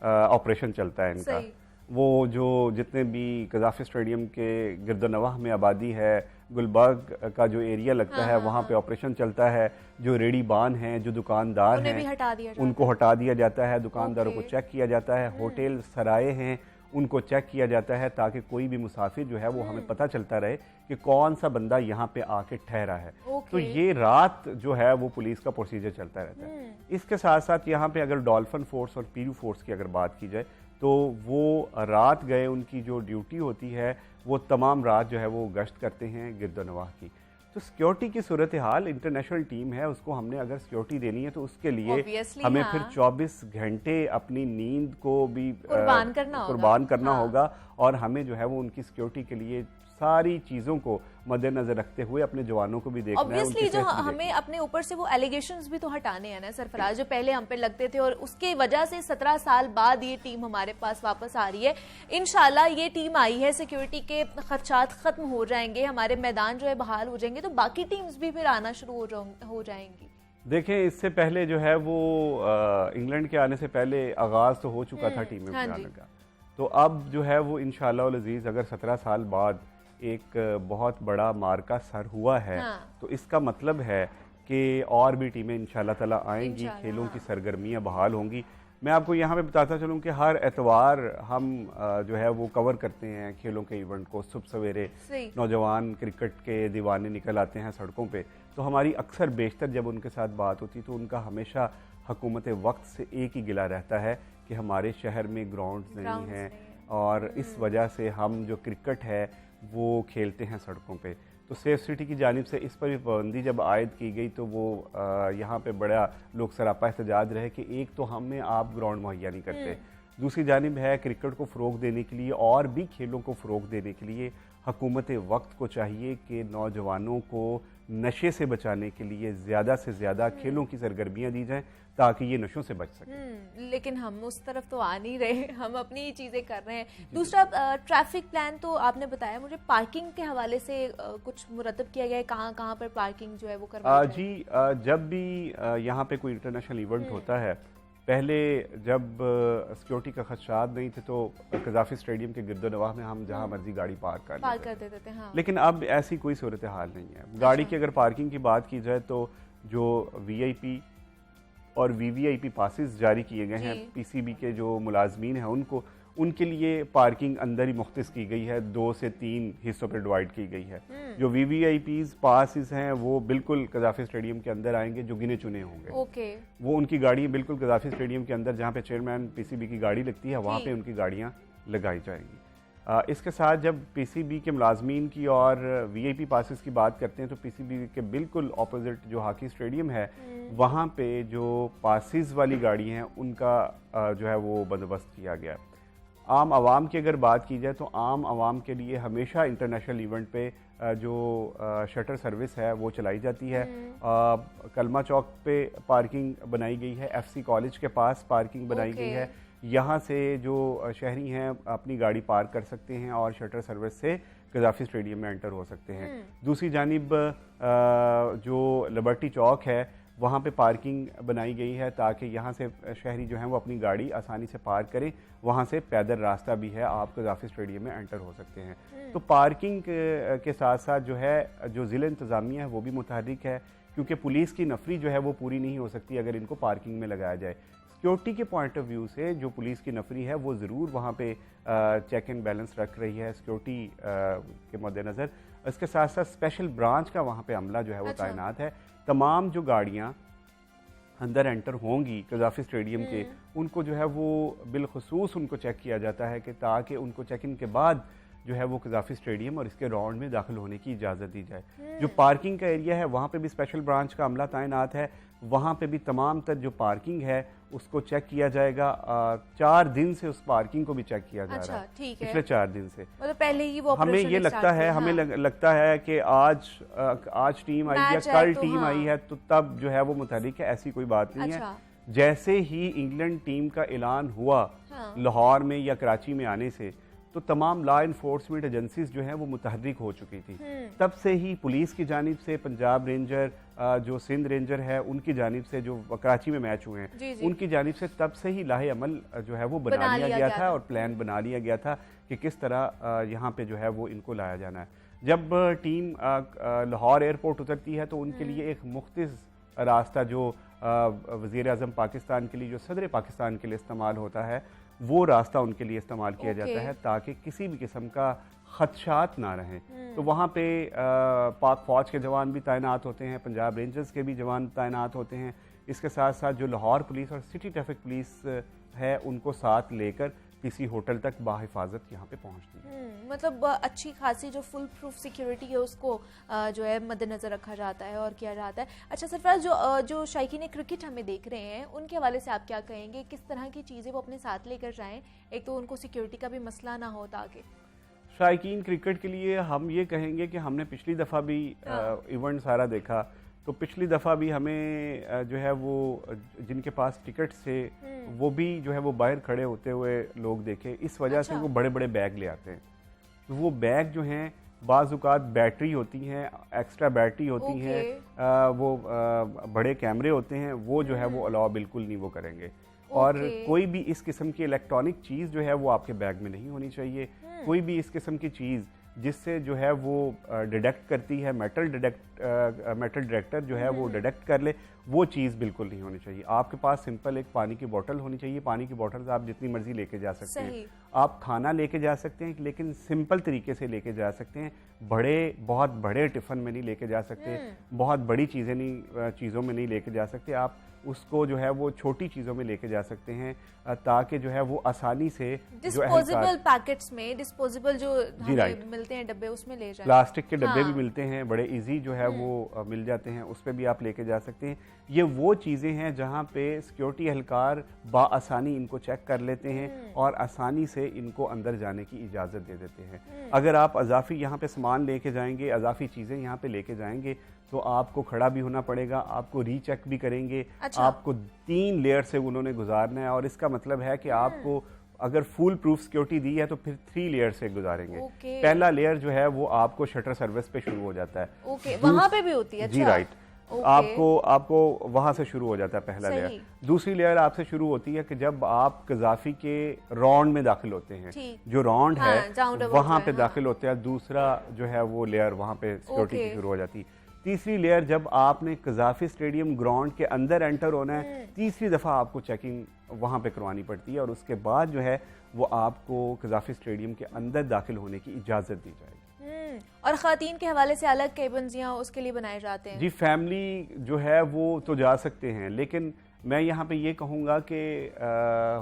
ऑपरेशन चलता है इनका। वो जो जितने भी कजाफी स्टेडियम के गिरदोनवाह में आबादी है, गुलबर्ग का जो एरिया लगता है वहाँ पे ऑपरेशन चलता है। जो रेडी बान हैं, जो दुकानदार हैं, उनको हटा दिया जाता है, दुकानदारों को चेक किया जाता है। होटल सराय हैं उनको चेक किया जाता है ताकि कोई भी मुसाफिर जो है वो हमें पता चलता रहे कि कौन सा बंदा यहाँ पे आके ठहरा है। तो ये रात जो है वो पुलिस का प्रोसीजर चलता रहता है। इसके साथ साथ यहाँ पे अगर डॉल्फिन फोर्स और पीरू फोर्स की अगर बात की जाए तो वो रात गए उनकी जो ड्यूटी होती है वो तमाम रात जो है वो गश्त करते हैं गिरदोनवाह की। तो सिक्योरिटी की सूरत हाल, इंटरनेशनल टीम है, उसको हमने अगर सिक्योरिटी देनी है तो उसके लिए हमें फिर 24 घंटे अपनी नींद को भी कुर्बान करना होगा और हमें जो है वो उनकी सिक्योरिटी के लिए सारी चीज़ों को मद्देनजर रखते हुए अपने जवानों को भी देखना है। ऑब्वियसली जो हमें अपने ऊपर से वो एलिगेशंस भी तो हटाने हैं ना सरफराज, जो पहले हम पे लगते थे और उसके वजह से 17 साल बाद ये टीम हमारे पास वापस आ रही है। इंशाल्लाह ये टीम आई है, सिक्योरिटी के खर्चात खत्म हो जाएंगे, हमारे मैदान जो है बहाल हो जाएंगे, तो बाकी टीम्स भी फिर आना शुरू हो जाएंगी। देखें, इससे पहले जो है वो इंग्लैंड के आने से पहले आगाज तो हो चुका था टीम में आने का। तो अब जो है वो इंशाल्लाह अज़ीज़ अगर 17 साल बाद एक बहुत बड़ा मार्का सर हुआ है तो इसका मतलब है कि और भी टीमें इंशाल्लाह ताला आएंगी, खेलों की सरगर्मियां बहाल होंगी। मैं आपको यहाँ पे बताता चलूँ कि हर एतवार हम जो है वो कवर करते हैं खेलों के इवेंट को। सुबह सवेरे नौजवान क्रिकेट के दीवाने निकल आते हैं सड़कों पे, तो हमारी अक्सर बेशतर जब उनके साथ बात होती तो उनका हमेशा हुकूमत वक्त से एक ही गिला रहता है कि हमारे शहर में ग्राउंड्स नहीं हैं और इस वजह से हम जो क्रिकेट है वो खेलते हैं सड़कों पे। तो सेफ सिटी की जानिब से इस पर भी पाबंदी जब आयद की गई तो वो यहाँ पे बड़ा लोग सरापा एहतजाज रहे कि एक तो हमें आप ग्राउंड मुहैया नहीं करते, दूसरी जानिब है क्रिकेट को फ़रोग देने के लिए और भी खेलों को फ़रोग देने के लिए हुकूमत वक्त को चाहिए कि नौजवानों को नशे से बचाने के लिए ज़्यादा से ज़्यादा खेलों की सरगर्मियाँ दी जाएँ ताकि ये नशों से बच सकें। लेकिन हम उस तरफ तो आ नहीं रहे, हम अपनी ही चीज़ें कर रहे हैं। दूसरा ट्रैफिक प्लान तो आपने बताया, मुझे पार्किंग के हवाले से कुछ मुरतब किया गया है, कहाँ पर पार्किंग जो है वो करवाई जी, जब भी यहाँ पे कोई इंटरनेशनल इवेंट होता है पहले जब सिक्योरिटी का खदशात नहीं थे तो कज़ाफ़ी स्टेडियम के गिरदोनवाह में हम जहाँ मर्जी गाड़ी पार्क कर देते थे। हाँ। लेकिन अब ऐसी कोई सूरत हाल नहीं है। गाड़ी की अगर पार्किंग की बात की जाए तो जो VIP और VVIP पासिस जारी किए गए हैं PCB के जो मुलाजमीन हैं उनके लिए पार्किंग अंदर ही मुख्तस की गई है, 2 से 3 हिस्सों पर डिवाइड की गई है। जो VVIPs पासिस हैं वो बिल्कुल कज़ाफ़ी स्टेडियम के अंदर आएंगे, जो गिने चुने होंगे। वो उनकी गाड़ियाँ बिल्कुल कज़ाफ़ी स्टेडियम के अंदर जहाँ पे चेयरमैन PCB की गाड़ी लगती है वहाँ पे उनकी गाड़ियाँ लगाई जाएंगी। इसके साथ जब PCB के मुलाजमीन की और VIP पासिस की बात करते हैं तो PCB के बिल्कुल ऑपोजिट जो हॉकी स्टेडियम है वहाँ पे जो पासिस वाली गाड़ी हैं उनका जो है वो बंदोबस्त किया गया है। आम आवाम की अगर बात की जाए तो आम आवाम के लिए हमेशा इंटरनेशनल इवेंट पे जो शटर सर्विस है वो चलाई जाती है। कलमा चौक पे पार्किंग बनाई गई है, FC कॉलेज के पास पार्किंग बनाई गई है। यहाँ से जो शहरी हैं अपनी गाड़ी पार्क कर सकते हैं और शटर सर्विस से कज़ाफ़ी स्टेडियम में एंटर हो सकते हैं। दूसरी जानिब जो लिबर्टी चौक है वहाँ पे पार्किंग बनाई गई है ताकि यहाँ से शहरी जो हैं वो अपनी गाड़ी आसानी से पार्क करें। वहाँ से पैदल रास्ता भी है, आप कज़ाफ़ी स्टेडियम में एंटर हो सकते हैं। तो पार्किंग के साथ साथ जो है जो ज़िला इंतज़ामिया है वो भी मुतहर्रिक है, क्योंकि पुलिस की नफरी जो है वो पूरी नहीं हो सकती अगर इनको पार्किंग में लगाया जाए। सिक्योरिटी के पॉइंट ऑफ व्यू से जो पुलिस की नफरी है वो ज़रूर वहाँ पे चेक एंड बैलेंस रख रही है सिक्योरिटी के मद्देनज़र। इसके साथ साथ स्पेशल ब्रांच का वहाँ पे अमला जो है वो तैनात है। तमाम जो गाड़ियाँ अंदर एंटर होंगी कज़ाफ़ी स्टेडियम के उनको जो है वो बिलखुसूस उनको चेक किया जाता है कि ताकि उनको चेक इन के बाद जो है वो कज़ाफ़ी स्टेडियम और इसके राउंड में दाखिल होने की इजाज़त दी जाए। जो पार्किंग का एरिया है वहाँ पे भी स्पेशल ब्रांच का अमला तैनात है। वहाँ पे भी तमाम तर जो पार्किंग है उसको चेक किया जाएगा। 4 दिन से उस पार्किंग को भी चेक किया जा रहा है, पिछले 4 दिन से। मतलब पहले ही वो हमें ये लगता है हमें लगता है कि आज टीम आई है, कल टीम आई है तो तब जो है वो मुतहर्रिक है, ऐसी कोई बात नहीं है। जैसे ही इंग्लैंड टीम का ऐलान हुआ लाहौर में या कराची में आने से तो तमाम लॉ इन्फोर्समेंट एजेंसीज जो हैं वो मुतहर्रिक हो चुकी थी। तब से ही पुलिस की जानिब से पंजाब रेंजर जो सिंध रेंजर है उनकी जानिब से जो कराची में मैच हुए हैं उनकी जानिब से तब से ही लाहे अमल जो है वो बना लिया गया था और प्लान बना लिया गया था कि किस तरह यहाँ पे जो है वो इनको लाया जाना है। जब टीम लाहौर एयरपोर्ट उतरती है तो उनके लिए एक मुख्तस रास्ता जो वज़ीर आज़म पाकिस्तान के लिए, जो सदर पाकिस्तान के लिए इस्तेमाल होता है, वो रास्ता उनके लिए इस्तेमाल किया जाता है ताकि किसी भी किस्म का खदशात ना रहें। तो वहाँ पे पाक फ़ौज के जवान भी तैनात होते हैं, पंजाब रेंजर्स के भी जवान तैनात होते हैं। इसके साथ साथ जो लाहौर पुलिस और सिटी ट्रैफिक पुलिस है उनको साथ लेकर किसी होटल तक बाहिफाजत यहाँ पे पहुँचती है। मतलब अच्छी खासी जो फुल प्रूफ सिक्योरिटी है उसको जो है मद्देनजर रखा जाता है और किया जाता है। अच्छा सरफराज, जो शायकीन क्रिकेट हमें देख रहे हैं उनके हवाले से आप क्या कहेंगे, किस तरह की चीज़ें वो अपने साथ लेकर जाएं, एक तो उनको सिक्योरिटी का भी मसला ना हो ताकि शायकीन क्रिकेट के लिए हम ये कहेंगे कि हमने पिछली दफ़ा भी इवेंट सारा देखा तो पिछली दफ़ा भी हमें जो है वो जिनके पास टिकट से वो भी जो है वो बाहर खड़े होते हुए लोग देखे, इस वजह से वो बड़े बड़े बैग ले आते हैं। तो वो बैग जो हैं बाज़-औक़ात बैटरी होती हैं, एक्स्ट्रा बैटरी होती हैं, वो बड़े कैमरे होते हैं, वो जो है वो अलाउ बिल्कुल नहीं वो करेंगे। और कोई भी इस किस्म की इलेक्ट्रॉनिक चीज़ जो है वो आपके बैग में नहीं होनी चाहिए। कोई भी इस किस्म की चीज़ जिससे जो है वो डिटेक्ट करती है, मेटल डिटेक्टर जो है वो डिटेक्ट कर ले, वो चीज़ बिल्कुल नहीं होनी चाहिए। आपके पास सिंपल एक पानी की बोतल होनी चाहिए। पानी की बोतल आप जितनी मर्जी लेके जा सकते हैं। आप खाना लेके जा सकते हैं लेकिन सिंपल तरीके से लेके जा सकते हैं। बहुत बड़े टिफ़न में नहीं लेके जा सकते, बहुत बड़ी चीज़ों में नहीं लेके जा सकते। आप उसको जो है वो छोटी चीज़ों में लेके जा सकते हैं ताकि जो है वो आसानी से डिस्पोजेबल पैकेट्स में डिस्पोजेबल जो मिलते हैं डब्बे उसमें ले जाए। प्लास्टिक के डब्बे भी मिलते हैं, बड़े इजी जो है वो मिल जाते हैं, उस पर भी आप लेके जा सकते हैं। ये वो चीज़ें हैं जहाँ पे सिक्योरिटी एहलकार बाआसानी इनको चेक कर लेते हैं और आसानी से इनको अंदर जाने की इजाज़त दे देते हैं। अगर आप अजाफी यहाँ पे सामान लेके जाएंगे, अजाफी चीज़ें यहाँ पे लेके जाएंगे तो आपको खड़ा भी होना पड़ेगा, आपको रीचेक भी करेंगे। आपको 3 लेयर से उन्होंने गुजारना है और इसका मतलब है कि आपको अगर फुल प्रूफ सिक्योरिटी दी है तो फिर 3 लेयर से गुजारेंगे। पहला लेयर जो है वो आपको शटर सर्विस पे शुरू हो जाता है। वहाँ पे भी होती है? जी राइट। आपको वहां से शुरू हो जाता है पहला लेयर। दूसरी लेयर आपसे शुरू होती है कि जब आप कजाफी के राउंड में दाखिल होते हैं, जो राउंड है वहां पे दाखिल होते हैं। दूसरा जो है वो लेयर वहां पे सिक्योरिटी की शुरू हो जाती है। तीसरी लेयर जब आपने कजाफी स्टेडियम ग्राउंड के अंदर एंटर होना है, तीसरी दफा आपको चेकिंग वहां पे करवानी पड़ती है और उसके बाद जो है वो आपको कजाफी स्टेडियम के अंदर दाखिल होने की इजाजत दी जाएगी। और खातीन के हवाले से अलग केबिन्स यहाँ उसके लिए बनाए जाते हैं? जी, फैमिली जो है वो तो जा सकते हैं, लेकिन मैं यहाँ पे ये कहूँगा कि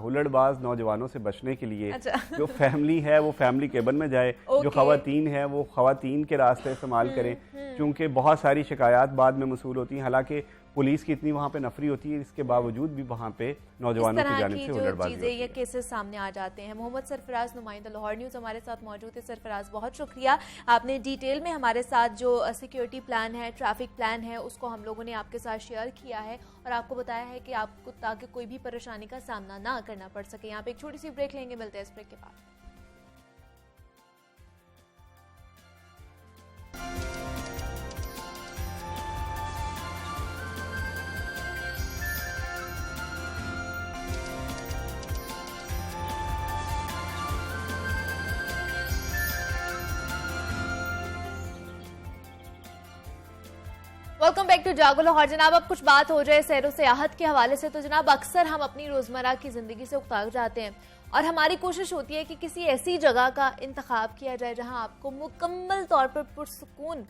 हुल्लड़बाज नौजवानों से बचने के लिए जो फैमिली है वो फैमिली केबिन में जाए, जो खवातीन है वो खवातीन के रास्ते इस्तेमाल करें, क्योंकि बहुत सारी शिकायत बाद में मसूल होती हैं। हालांकि पुलिस की इतनी वहाँ पे नफरी होती है, इसके बावजूद भी वहाँ पे नौजवानों की जानिब से हुल्लड़बाजी होती है। ये केसेस सामने आ जाते हैं। मोहम्मद सरफराज, नुमाइंदा लाहौर न्यूज़, हमारे साथ मौजूद है। सरफराज, बहुत शुक्रिया, आपने डिटेल में हमारे साथ जो सिक्योरिटी प्लान है, ट्रैफिक प्लान है, उसको हम लोगों ने आपके साथ शेयर किया है और आपको बताया है कि आपको ताकि कोई भी परेशानी का सामना ना करना पड़ सके। यहाँ पे एक छोटी सी ब्रेक लेंगे, मिलते हैं इस ब्रेक के बाद। वेलकम बैक टू जागो लाहौर। जनाब, अब कुछ बात हो जाए सैर व सियाहत के हवाले से, तो जनाब अक्सर हम अपनी रोजमर्रा की जिंदगी से उकताक जाते हैं और हमारी कोशिश होती है कि किसी ऐसी जगह का इंतखाब किया जाए जहां आपको मुकम्मल तौर पर पुरसुकून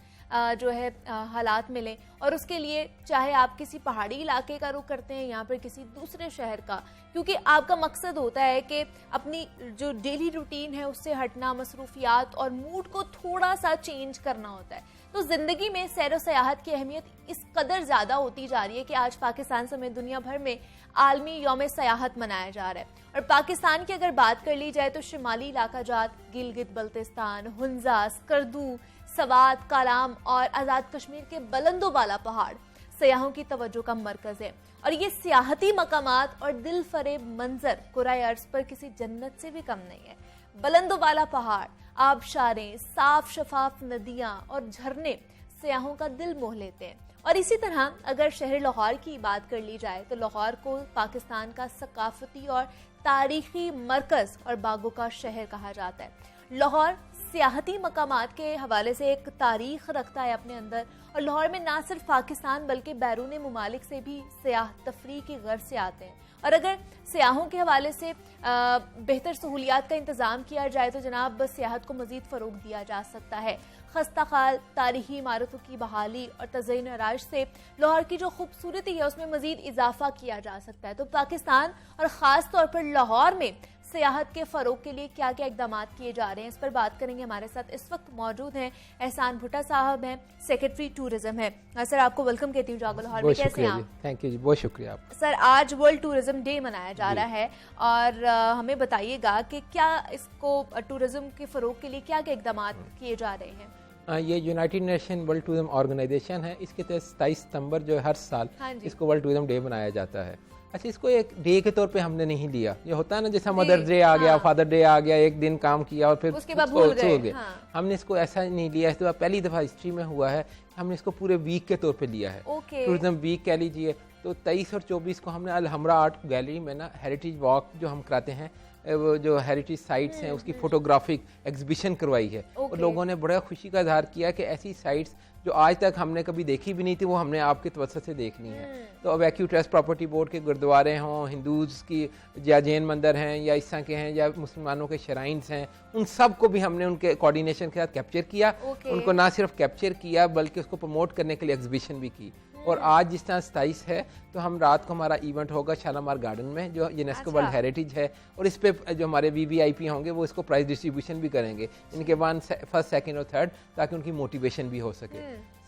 जो है हालात मिले, और उसके लिए चाहे आप किसी पहाड़ी इलाके का रुख करते हैं या फिर किसी दूसरे शहर का, क्योंकि आपका मकसद होता है कि अपनी जो डेली रूटीन है उससे हटना, मसरूफियात और मूड को थोड़ा सा चेंज करना होता है। तो जिंदगी में सैर व सियाहत की अहमियत इस कदर ज्यादा होती जा रही है कि आज पाकिस्तान समेत दुनिया भर में आलमी यौम सियाहत मनाया जा रहा है। और पाकिस्तान की अगर बात कर ली जाए तो शुमाली इलाका जात, गिलगित बल्तिस्तान, हुंजा, स्कर्दू, सवात, कालाम और आज़ाद कश्मीर के बुलंदो बाला पहाड़ सयाहों की तवज्जो का मरकज है। और ये सियाहती मकामात और दिल फरेब मंजर कुराए अर्ज पर किसी जन्नत से भी कम नहीं है। बुलंदो बाला पहाड़, आबशारें, साफ शफाफ नदियां और झरने सयाहों का दिल मोह लेते हैं। और इसी तरह अगर शहर लाहौर की बात कर ली जाए तो लाहौर को पाकिस्तान का सकाफती और तारीखी मरकज और बागों का शहर कहा जाता है। लाहौर सियाहती मकामात के हवाले से एक तारीख रखता है अपने अंदर, और लाहौर में ना सिर्फ पाकिस्तान बल्कि बैरून मुमालिक से भी सियाह तफरीह की गर्ज से आते हैं। और अगर सियाहों के हवाले से बेहतर सहूलियात का इंतज़ाम किया जाए तो जनाब सियाहत को मज़ीद फ़रोग़ दिया जा सकता है। खस्ता खाल तारीखी इमारतों की बहाली और तज़यीन आराइश से लाहौर की जो खूबसूरती है उसमें मज़ीद इजाफा किया जा सकता है। तो पाकिस्तान और ख़ास तौर पर लाहौर में सियाहत के फ़रोग के लिए क्या क्या इक़दाम किए जा रहे हैं, इस पर बात करेंगे। हमारे साथ इस वक्त मौजूद हैं एहसान भुट्टा साहब, हैं सेक्रेटरी टूरिज्म है। सर, आपको वेलकम कहती हूँ जागो लाहौर में। कैसे हैं आप? थैंक यू जी, बहुत शुक्रिया आप। सर, आज वर्ल्ड टूरिज्म डे मनाया जा रहा है और हमें बताइएगा कि क्या इसको टूरिज्म के फ़रोग के लिए क्या क्या इक़दाम किए जा रहे हैं? ये United Nation World Tourism Organization है, इसके तहत 27 सितंबर जो है हर साल इसको वर्ल्ड टूरिज्म डे मनाया जाता है। अच्छा, इसको एक डे के तौर पे हमने नहीं लिया, ये होता है ना जैसा मदर्स डे आ गया, फादर डे आ गया, एक दिन काम किया और फिर उसके बाद भूल गए। हमने इसको ऐसा नहीं लिया, इस पहली दफ़ा हिस्ट्री में हुआ है, हमने इसको पूरे वीक के तौर पे लिया है। टूरिज्म वीक कह लीजिए। तो 23 और 24 को हमने अल हमरा आर्ट गैलरी में ना हेरिटेज वॉक जो हम कराते हैं, वो जो हेरिटेज साइट्स हैं उसकी फोटोग्राफिक एग्जीबिशन करवाई है। और लोगों ने बड़ा खुशी का इजहार किया कि ऐसी साइट्स जो आज तक हमने कभी देखी भी नहीं थी वो हमने आपके तवज्जो से देखनी है। तो वैक्यू ट्रस्ट प्रॉपर्टी बोर्ड के गुरुद्वारे हों, हिंदूज़ की या जैन मंदिर हैं या इस तरह के हैं या मुसलमानों के शराइन्स हैं, उन सब को भी हमने उनके कोऑर्डिनेशन के साथ कैप्चर किया। उनको ना सिर्फ कैप्चर किया बल्कि उसको प्रमोट करने के लिए एग्जीबिशन भी की। और आज जिस तरह 27 है तो हम रात को हमारा इवेंट होगा शालामार गार्डन में जो यूनेस्को वर्ल्ड हेरिटेज है, और इस पे जो हमारे VVIP होंगे वो इसको प्राइज डिस्ट्रीब्यूशन भी करेंगे इनके बाद फर्स्ट, सेकंड और थर्ड, ताकि उनकी मोटिवेशन भी हो सके।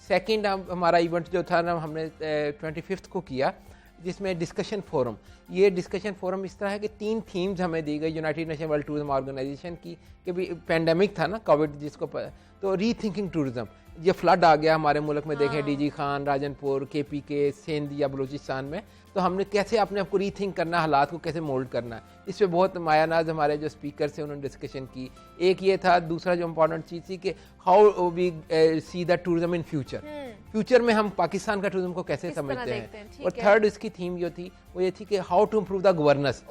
सेकंड हमारा इवेंट जो था ना हमने 25 को किया, जिसमें डिस्कशन फोरम। ये डिस्कशन फोरम इस तरह है कि 3 थीम्स हमें दी गई United Nation World Tourism Organization की, कि भी पैंडेमिक था ना कोविड जिसको तो रीथिंकिंग टूरिज्म, ये फ्लड आ गया हमारे मुल्क में, देखें DG खान, राजनपुर, KPK, सिंध या बलूचिस्तान में, तो हमने कैसे अपने आप को रीथिंक करना, हालात को कैसे मोल्ड करना है, इस पर बहुत मायानाज हमारे जो स्पीकर थे उन्होंने डिस्कशन की। एक ये था, दूसरा जो इम्पोर्टेंट चीज़ थी कि how we see the tourism in future, future में हम पाकिस्तान का टूरिज्म को कैसे समझते हैं। और थर्ड इसकी थीम जो थी वो ये थी कि how to improve the governance.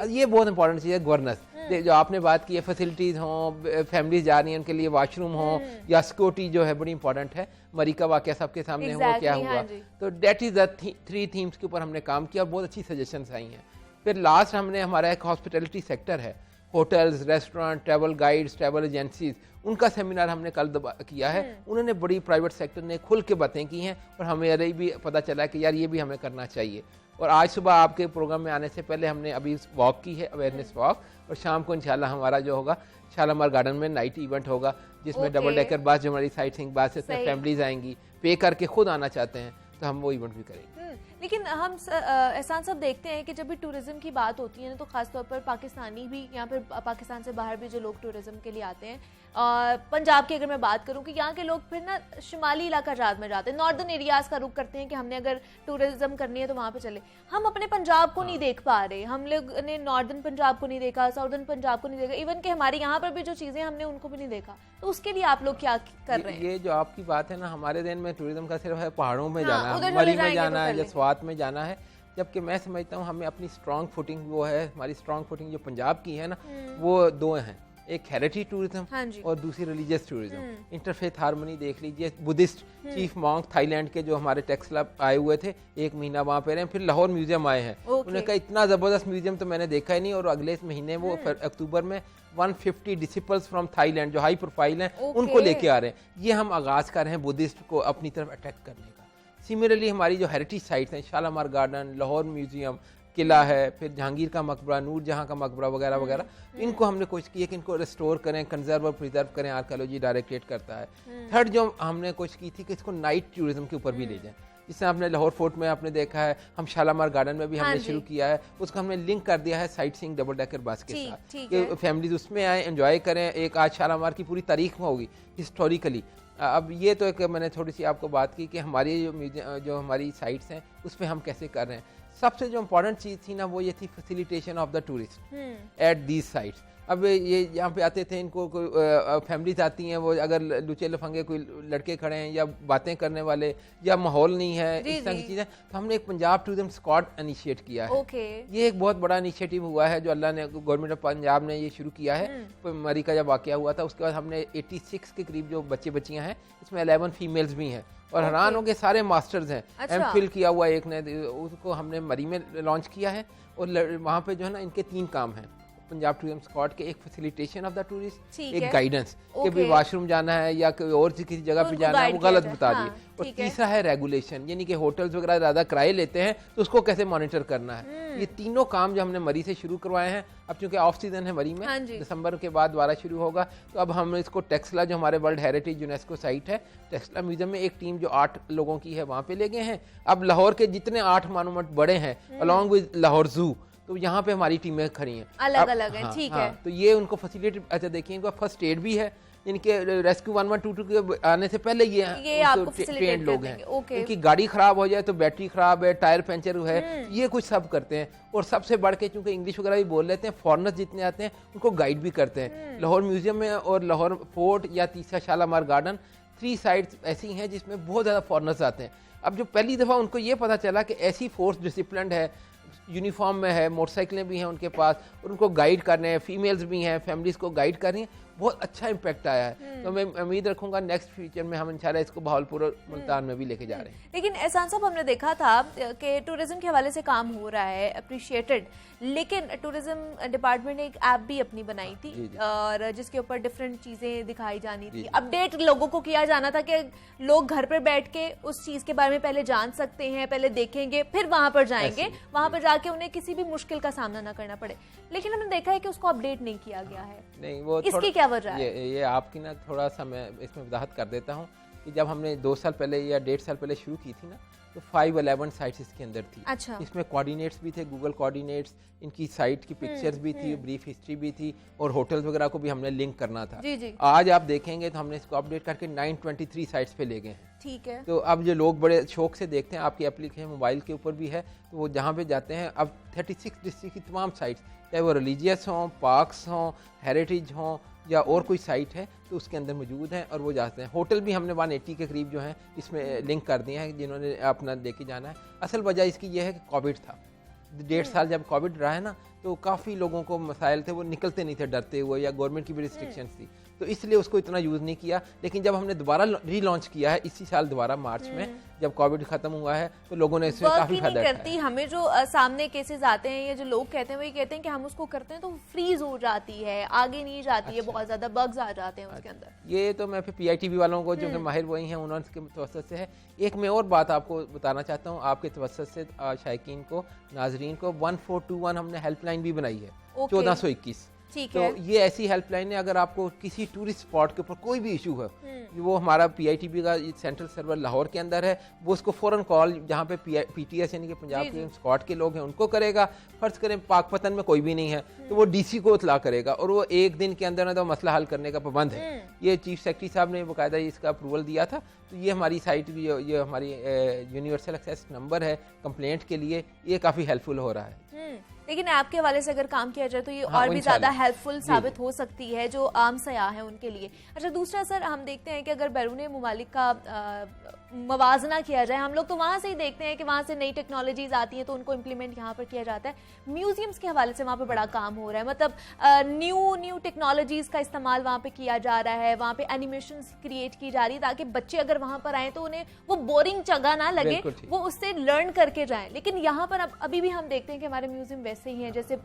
ये बहुत इंपॉर्टेंट चीज़ है, गवर्नेंस। जो आपने बात की है, फैसिलिटीज हों, फैमिलीज जा रही हैं उनके लिए वॉशरूम हो, या सिक्योरिटी जो है बड़ी इंपॉर्टेंट है। मरी का वाकया सबके सामने हुआ, क्या हुआ। तो डेट इज द 3 थीम्स के ऊपर हमने काम किया और बहुत अच्छी सजेशंस आई हैं। फिर लास्ट हमने हमारा एक हॉस्पिटैलिटी सेक्टर है, hotels, restaurant, travel guides, travel agencies, उनका सेमिनार हमने कल किया है। उन्होंने बड़ी प्राइवेट सेक्टर ने खुल के बातें की हैं और हमें ये भी पता चला कि यार ये भी हमें करना चाहिए। और आज सुबह आपके प्रोग्राम में आने से पहले हमने अभी वॉक की है, अवेयरनेस वॉक, और शाम को इंशाल्लाह हमारा जो होगा शालामार गार्डन में नाइट इवेंट होगा, जिसमें डबल डेकर बस जो हमारी साइट सीइंग बस है, इसमें फैमिलीज आएंगी, पे करके खुद आना चाहते हैं तो हम वो इवेंट भी करेंगे। लेकिन हम एहसान सब देखते हैं कि जब भी टूरिज्म की बात होती है ना, तो खासतौर पर पाकिस्तानी भी, यहाँ पर पाकिस्तान से बाहर भी जो लोग टूरिज्म के लिए आते हैं, पंजाब की अगर मैं बात करूँ कि यहाँ के लोग फिर ना शुमाली इलाका रात में जाते हैं, नॉर्दर्न एरियाज का रुख करते हैं कि हमने अगर टूरिज्म करनी है तो वहाँ पे चले। हम अपने पंजाब को नहीं देख पा रहे, हम लोग ने नॉर्दर्न पंजाब को नहीं देखा, साउदर्न पंजाब को नहीं देखा, इवन कि हमारे यहाँ पर भी जो चीज़ें हमने उनको भी नहीं देखा। तो उसके लिए आप लोग क्या कर रहे हैं? ये जो आपकी बात है ना, हमारे दिन में टूरिज्म का सिर्फ है पहाड़ों में जाना है, मरी में जाना है, जसवात में जाना है, जबकि मैं समझता हूँ हमें अपनी स्ट्रॉन्ग फुटिंग वो है, हमारी स्ट्रॉन्ग फुटिंग जो पंजाब की है ना, वो दो हैं, एक हेरिटेज टूरिज्म और दूसरी रिलीजियस टूरिज्म। इंटरफेथ हार्मनी देख लीजिए, बुद्धिस्ट चीफ मॉन्क थाईलैंड के जो हमारे टेक्सला आए हुए थे, 1 महीना वहाँ पे रहे, फिर लाहौर म्यूजियम आए हैं। उन्होंने कहा इतना जबरदस्त म्यूजियम तो मैंने देखा ही नहीं, और अगले इस महीने वो अक्टूबर में 150 डिसिपल्स फ्रॉम थाईलैंड जो हाई प्रोफाइल हैं उनको लेके आ रहे हैं। ये हम आगाज कर रहे हैं बुद्धिस्ट को अपनी तरफ अट्रैक्ट करने का। सिमिलरली हमारी जो हेरिटेज साइट्स हैं, शालामार गार्डन, लाहौर म्यूजियम, किला है, फिर जहांगीर का मकबरा, नूरजहां का मकबरा वगैरह वगैरह, इनको हमने कोशिश की है कि इनको रिस्टोर करें, कंजर्व और प्रिजर्व करें, आर्कियोलॉजी डायरेक्टरेट करता है। थर्ड जो हमने कोशिश की थी कि इसको नाइट टूरिज्म के ऊपर भी ले जाएं, जिससे आपने लाहौर फोर्ट में आपने देखा है, हम शालामार गार्डन में भी हमने शुरू किया है, उसको हमने लिंक कर दिया है sight seeing double decker bus के साथ कि फैमिलीज उसमें आए, एंजॉय करें। एक आज शालामार की पूरी तारीख में होगी हिस्टोरिकली। अब ये तो एक मैंने थोड़ी सी आपको बात की कि हमारी जो हमारी साइट्स हैं उस पर हम कैसे कर रहे हैं। सबसे जो इम्पोर्टेंट चीज़ थी ना, वो ये थी facilitation of the tourist at these sites. अब ये यहाँ पे आते थे, इनको कोई फैमिलीज आती हैं, वो अगर लुचे लफंगे कोई लड़के खड़े हैं या बातें करने वाले या माहौल नहीं है, इस तरह की चीज़ें, तो हमने एक पंजाब टूरिज्म स्क्वाड इनिशिएट किया है। ये एक बहुत बड़ा इनिशिएटिव हुआ है जो अल्लाह ने, गवर्नमेंट ऑफ पंजाब ने ये शुरू किया है। मरी का जब वाकया हुआ था उसके बाद हमने 86 के करीब जो बच्चे बच्चियाँ हैं, इसमें 11 फीमेल्स भी हैं, और हैरान हो गए सारे मास्टर्स हैं। एमफिल किया हुआ एक ने, उसको हमने मरी में लॉन्च किया है। और वहाँ पे जो है ना, इनके 3 काम हैं पंजाब टूरिज्म स्क्वाड के। एक फैसिलिटेशन ऑफ द टूरिस्ट, एक गाइडेंस कि भी वॉशरूम जाना है या कोई और किसी जगह पे जाना है वो गलत बता दिए, और तीसरा है रेगुलेशन, यानी कि होटल्स वगैरह ज़्यादा किराए लेते हैं तो उसको कैसे मॉनिटर करना है। ये तीनों काम जो हमने मरी से शुरू करवाए हैं। अब चूंकि ऑफ सीजन है मरी में, दिसंबर के बाद दोबारा शुरू होगा, तो अब हम इसको टेक्सला जो हमारे वर्ल्ड हेरिटेज यूनेस्को साइट है, टेक्सला म्यूजियम में एक टीम जो 8 लोगों की है वहाँ पे ले गए हैं। अब लाहौर के जितने 8 मॉन्यूमेंट बड़े हैं अलॉन्ग विद लाहौर जू, तो यहाँ पे हमारी टीमें खड़ी हैं, अलग अलग हैं। ठीक है, तो ये उनको फैसिलिटी, अच्छा देखिए इनका फर्स्ट एड भी है, इनके रेस्क्यू 1122 के आने से पहले ये ट्रेंड लोग हैं। इनकी गाड़ी खराब हो जाए तो बैटरी खराब है, टायर पंचर है, ये कुछ सब करते हैं। और सबसे बढ़ के चूंकि इंग्लिश वगैरह भी बोल लेते हैं, फॉरनर्स जितने आते हैं उनको गाइड भी करते हैं। लाहौर म्यूजियम में और लाहौर फोर्ट या तीसरा शालामार गार्डन, 3 साइट्स ऐसी हैं जिसमें बहुत ज़्यादा फॉरनर्स आते हैं। अब जो पहली दफ़ा उनको ये पता चला कि ऐसी फोर्स डिसिप्लिन है, यूनिफॉर्म में है, मोटरसाइकिलें भी हैं उनके पास, और उनको गाइड कर रहे हैं, फीमेल्स भी हैं, फैमिलीज को गाइड कर रही हैं, बहुत अच्छा इम्पैक्ट आया है। तो मैं उम्मीद रखूंगा नेक्स्ट फ्यूचर में हम इंशाल्लाह इसको बहावलपुर और मुल्तान में भी लेके जा रहे हैं। लेकिन एहसान साहब, हमने देखा था कि टूरिज्म के हवाले से काम हो रहा है, अप्रिशिएटेड, लेकिन टूरिज्म डिपार्टमेंट ने एक ऐप भी अपनी बनाई थी और जिसके ऊपर डिफरेंट चीजें दिखाई जानी थी, अपडेट लोगों को किया जाना था कि लोग घर पर बैठ के उस चीज के बारे में पहले जान सकते हैं, पहले देखेंगे, फिर वहां पर जाएंगे, वहां पर जाके उन्हें किसी भी मुश्किल का सामना ना करना पड़े। लेकिन हमने देखा है कि उसको अपडेट नहीं किया गया है। नहीं, वो इसकी क्या वजह है? ये आपकी ना थोड़ा सा मैं इसमें वजाहत कर देता हूँ कि जब हमने 2 साल पहले या 1.5 साल पहले शुरू की थी ना, तो 511 साइट्स इसके अंदर थी। अच्छा। इसमें कोऑर्डिनेट्स भी थे, गूगल कोऑर्डिनेट्स, इनकी साइट की पिक्चर्स भी थी, ब्रीफ हिस्ट्री भी थी, और होटल्स वगैरह को भी हमने लिंक करना था। जी। आज आप देखेंगे तो हमने इसको अपडेट करके 923 साइट्स पे ले गए हैं। ठीक है। तो अब जो लोग बड़े शौक से देखते हैं, आपकी एप्लीकेशन मोबाइल के ऊपर भी है, तो वो जहाँ पे जाते हैं, अब 36 डिस्ट्रिक्ट की तमाम साइट्स, चाहे वो रिलीजियस हों, पार्क्स हों, हेरिटेज हों, या और कोई साइट है तो उसके अंदर मौजूद हैं और वो जाते हैं। होटल भी हमने 180 के करीब जो हैं इसमें लिंक कर दिए हैं जिन्होंने अपना लेके जाना है। असल वजह इसकी यह है कि कोविड था, 1.5 साल जब कोविड रहा है ना, तो काफ़ी लोगों को मसाइल थे, वो निकलते नहीं थे डरते हुए, या गवर्नमेंट की भी रिस्ट्रिक्शंस थी, तो इसलिए उसको इतना यूज़ नहीं किया। लेकिन जब हमने दोबारा रीलॉन्च किया है इसी साल दोबारा मार्च में, जब कोविड खत्म हुआ है, तो लोगों ने इसमें काफ़ी फायदा करती। हमें जो सामने केसेस आते हैं या जो लोग कहते हैं वो ये कहते हैं कि हम उसको करते हैं तो फ्रीज हो जाती है, आगे नहीं जाती है, बहुत ज़्यादा बग्स आ जाते हैं उसके अंदर। ये तो मैं फिर PITV वालों को जो कि माहिर वही हैं उन्होंने तवसत से है। एक मैं और बात आपको बताना चाहता हूँ आपके तवसत से, शायकीन को, नाजरीन को, 1421 हमने हेल्पलाइन भी बनाई है, 1421। तो ये ऐसी हेल्पलाइन है, अगर आपको किसी टूरिस्ट स्पॉट के ऊपर कोई भी इशू है, वो हमारा PITV का सेंट्रल सर्वर लाहौर के अंदर है, वो उसको फ़ौरन कॉल जहाँ पे PTS यानी कि पंजाब के स्क्वाड के लोग हैं उनको करेगा। फ़र्ज़ करें पाकपतन में कोई भी नहीं है तो वो DC को इतला करेगा और वो 1 दिन के अंदर तो मसला हल करने का पाबंद है। ये चीफ सेक्रेटरी साहब ने बाकायदा इसका अप्रूवल दिया था। तो ये हमारी साइट भी, ये हमारी यूनिवर्सल एक्सेस नंबर है कंप्लेंट के लिए, ये काफ़ी हेल्पफुल हो रहा है। लेकिन ऐप के हवाले से अगर काम किया जाए तो ये और भी ज्यादा हेल्पफुल साबित हो सकती है जो आम सयाह हैं उनके लिए। अच्छा, दूसरा सर, हम देखते हैं कि अगर बैरून मुमालिक का मवाजना किया जाए, हम लोग तो वहाँ से ही देखते हैं कि वहाँ से नई टेक्नोलॉजीज आती हैं तो उनको इम्प्लीमेंट यहाँ पर किया जाता है। म्यूजियम्स के हवाले से वहाँ पे बड़ा काम हो रहा है, मतलब न्यू टेक्नोलॉजीज का इस्तेमाल वहाँ पे किया जा रहा है, वहाँ पे एनिमेशन क्रिएट की जा रही है ताकि बच्चे अगर वहाँ पर आए तो उन्हें वो बोरिंग जगह ना लगे, वो उससे लर्न करके जाएं। लेकिन यहाँ पर अभी भी हम देखते हैं कि हमारे म्यूजियम वैसे ही हैं जैसे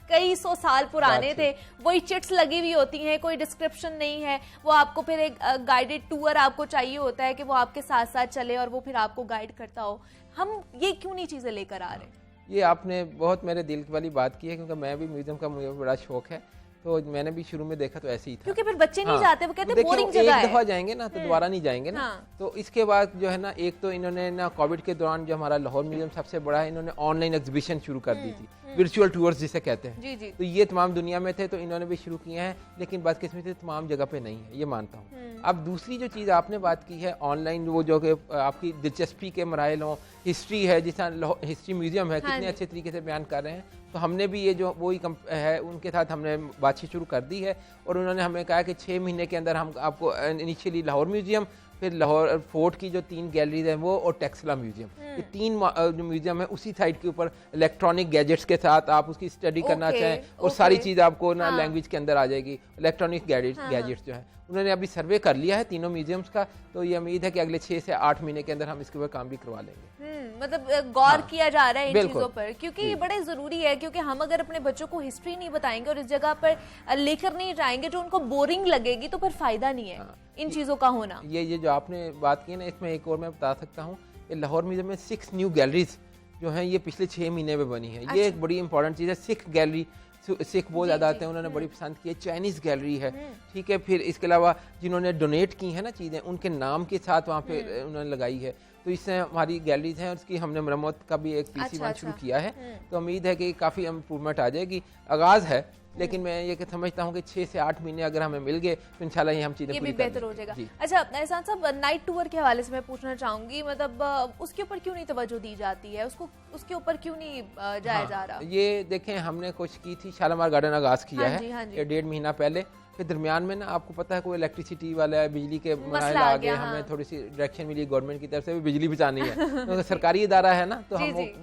कई 100 साल पुराने थे, वही चिट्स लगी हुई होती हैं, कोई डिस्क्रिप्शन नहीं है। वो आपको फिर एक गाइडेड टूर आपको चाहिए होता है कि वो आपके साथ साथ चले और वो फिर आपको गाइड करता हो। हम ये क्यों नहीं चीजें लेकर आ रहे? ये आपने बहुत मेरे दिल वाली बात की है, क्योंकि मैं भी म्यूजियम का मुझे बड़ा शौक है, तो मैंने भी शुरू में देखा तो ऐसे ही था, क्योंकि फिर बच्चे नहीं जाते, वो कहते हैं बोरिंग जगह है। एक दफा जाएंगे ना तो दोबारा नहीं जाएंगे ना। तो इसके बाद जो है ना, एक तो इन्होंने ना कोविड के दौरान जो हमारा लाहौर म्यूजियम सबसे बड़ा है, इन्होंने ऑनलाइन एग्जीबिशन शुरू कर दी थी, वर्चुअल टूर्स जिसे कहते हैं। जी जी। तो ये तमाम दुनिया में थे तो इन्होंने भी शुरू किए हैं, लेकिन बदकिस्मती तमाम जगह पे नहीं है, ये मानता हूँ। अब दूसरी जो चीज़ आपने बात की है ऑनलाइन, वो जो कि आपकी दिलचस्पी के मराइल हों, हिस्ट्री है, जिस तरह हिस्ट्री म्यूजियम है, कितने अच्छे तरीके से बयान कर रहे हैं। तो हमने भी ये जो वही है उनके साथ हमने बातचीत शुरू कर दी है और उन्होंने हमें कहा कि 6 महीने के अंदर हम आपको इनिशियली लाहौर म्यूजियम, फिर लाहौर फोर्ट की जो 3 गैलरीज हैं वो, और टेक्सला म्यूजियम, ये 3 जो म्यूजियम है उसी साइट के ऊपर इलेक्ट्रॉनिक गैजेट्स के साथ आप उसकी स्टडी करना चाहें और सारी चीज़ आपको ना लैंग्वेज के अंदर आ जाएगी। इलेक्ट्रॉनिक गैजेट्स जो है उन्होंने अभी सर्वे कर लिया है तीनों म्यूजियम्स का, तो ये उम्मीद है कि अगले 6 से 8 महीने के अंदर हम इसके ऊपर काम भी करवा लेंगे। मतलब गौर किया जा रहा है इन चीजों पर, क्योंकि ये बड़े जरूरी है, क्योंकि हम अगर अपने बच्चों को हिस्ट्री नहीं बताएंगे और इस जगह पर लेकर नहीं जाएंगे जो उनको बोरिंग लगेगी, तो फिर फायदा नहीं है इन चीजों का होना। ये जो आपने बात की ना, इसमें एक और मैं बता सकता हूँ, लाहौर म्यूजियम में 6 न्यू गैलरीज जो हैं ये पिछले 6 महीने में बनी है। ये एक बड़ी इंपॉर्टेंट चीज़ है। सिख गैलरी, सिख बहुत ज़्यादा आते हैं, उन्होंने बड़ी पसंद की है। चाइनीज़ गैलरी है, ठीक है। फिर इसके अलावा जिन्होंने डोनेट की है ना चीज़ें, उनके नाम के साथ वहाँ पे उन्होंने लगाई है, तो इससे हमारी गैलरीज हैं। उसकी हमने मरम्मत का भी एक PC1 शुरू किया है, तो उम्मीद है कि काफ़ी इम्प्रूवमेंट आ जाएगी। आगाज़ है, लेकिन मैं ये समझता हूँ कि 6 से 8 महीने अगर हमें मिल गए तो इंशाल्लाह ये हम चीज़ें पूरी बेहतर हो जाएगा। अच्छा, एहसान साहब, नाइट टूर के हवाले से मैं पूछना चाहूंगी, मतलब उसके ऊपर क्यों नहीं तवज्जो दी जाती है, उसके ऊपर क्यों नहीं जाया जा रहा? ये देखें, हमने कोशिश की थी, शालामार गार्डन आगाज़ किया है 1.5 महीना पहले, फिर दरमियान में ना आपको पता है कोई इलेक्ट्रिसिटी वाला है, बिजली के मसाइल आ गए, हमें थोड़ी सी डायरेक्शन मिली गवर्नमेंट की तरफ से भी बिजली बचानी है तो सरकारी इदारा है ना, तो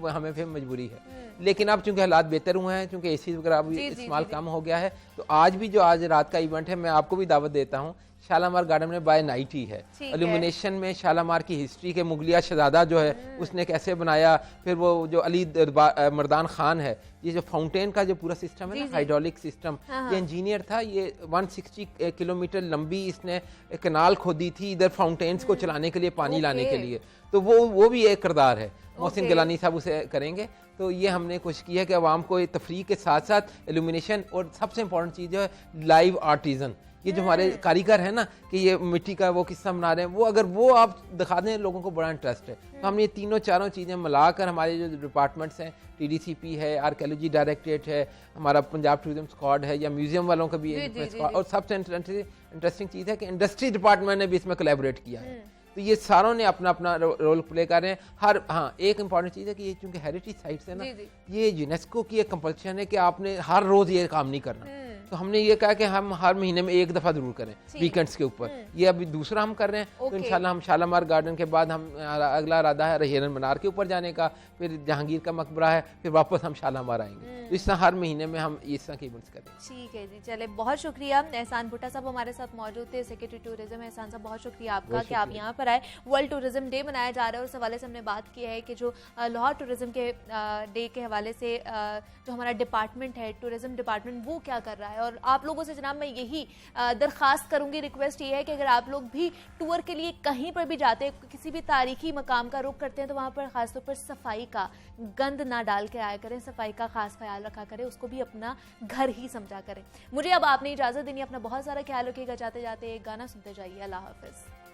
हमें फिर मजबूरी है। लेकिन अब चूंकि हालात बेहतर हुए हैं, क्योंकि AC वगैरह अभी इस्तेमाल कम हो गया है, तो आज भी जो आज रात का इवेंट है, मैं आपको भी दावत देता हूँ। शालामार गार्डन में बाय नाइट ही है, इल्यूमिनेशन में शालामार की हिस्ट्री के मुगलिया शहजादा जो है उसने कैसे बनाया, फिर वो जो अली मर्दान खान है, ये जो फाउंटेन का जो पूरा सिस्टम है ना, हाइड्रोलिक सिस्टम, ये इंजीनियर था। ये 160 किलोमीटर लंबी इसने कनाल खोदी थी इधर फाउंटेन्स को चलाने के लिए, पानी लाने के लिए, तो वो भी एक किरदार है। मोहसिन गिलानी साहब उसे करेंगे। तो ये हमने कोशिश की है कि आवाम को तफरीह के साथ साथ इल्यूमिनेशन, और सबसे इंपॉर्टेंट चीज़ जो है लाइव आर्टिजन, ये जो हमारे कारीगर है ना, कि ये मिट्टी का वो किस्सा बना रहे हैं, वो अगर वो आप दिखा दें, लोगों को बड़ा इंटरेस्ट है। तो हमने ये तीनों चारों चीज़ें मिलाकर, हमारे जो डिपार्टमेंट्स हैं, TDCP है, आर्कियोलॉजी डायरेक्टरेट है, हमारा पंजाब टूरिज्म स्क्वाड है, या म्यूजियम वालों का भी स्क्वाड, और सबसे इंटरेस्टिंग चीज़ है कि इंडस्ट्री डिपार्टमेंट ने भी इसमें कोलैबोरेट किया है। तो ये सारों ने अपना अपना रोल प्ले कर रहे हैं। हाँ, एक इंपॉर्टेंट चीज़ है कि ये चूंकि हेरिटेज साइट्स है ना, ये यूनेस्को की एक कंपल्शन है कि आपने हर रोज़ ये काम नहीं करना। तो हमने ये कहा कि हम हर महीने में एक दफ़ा ज़रूर करें वीकेंड्स के ऊपर। ये अभी दूसरा हम कर रहे हैं। तो इंशाल्लाह हम शालामार गार्डन के बाद हम अगला इरादा है हिरन मीनार के ऊपर जाने का, फिर जहांगीर का मकबरा है, फिर वापस हम शालामार आएंगे। तो इस तरह हर महीने में हम इस तरह के इवेंट्स करें। ठीक है जी, चले बहुत शुक्रिया। एहसान भुट्टा साहब हमारे साथ मौजूद थे, सेक्रेटरी टूरिज्म। एहसान साहब बहुत शुक्रिया आपका कि आप यहाँ पर आए। वर्ल्ड टूरिज्म डे मनाया जा रहा है और इस हवाले से हमने बात की है कि जो लाहौर टूरिज्म के डे के हवाले से जो हमारा डिपार्टमेंट है, टूरिज्म डिपार्टमेंट, वो क्या कर रहा है। और आप लोगों से जनाब मैं यही दरख्वास्त करूंगी, रिक्वेस्ट ये है कि अगर आप लोग भी टूर के लिए कहीं पर भी जाते हैं, किसी भी तारीखी मकाम का रुख करते हैं, तो वहाँ पर खासतौर पर सफाई का, गंद ना डाल के आया करें, सफाई का खास ख्याल रखा करें, उसको भी अपना घर ही समझा करें। मुझे अब आपने इजाज़त देनी, अपना बहुत सारा ख्याल रखिएगा। जाते जाते एक गाना सुनते जाइए। अल्लाह हाफिज़।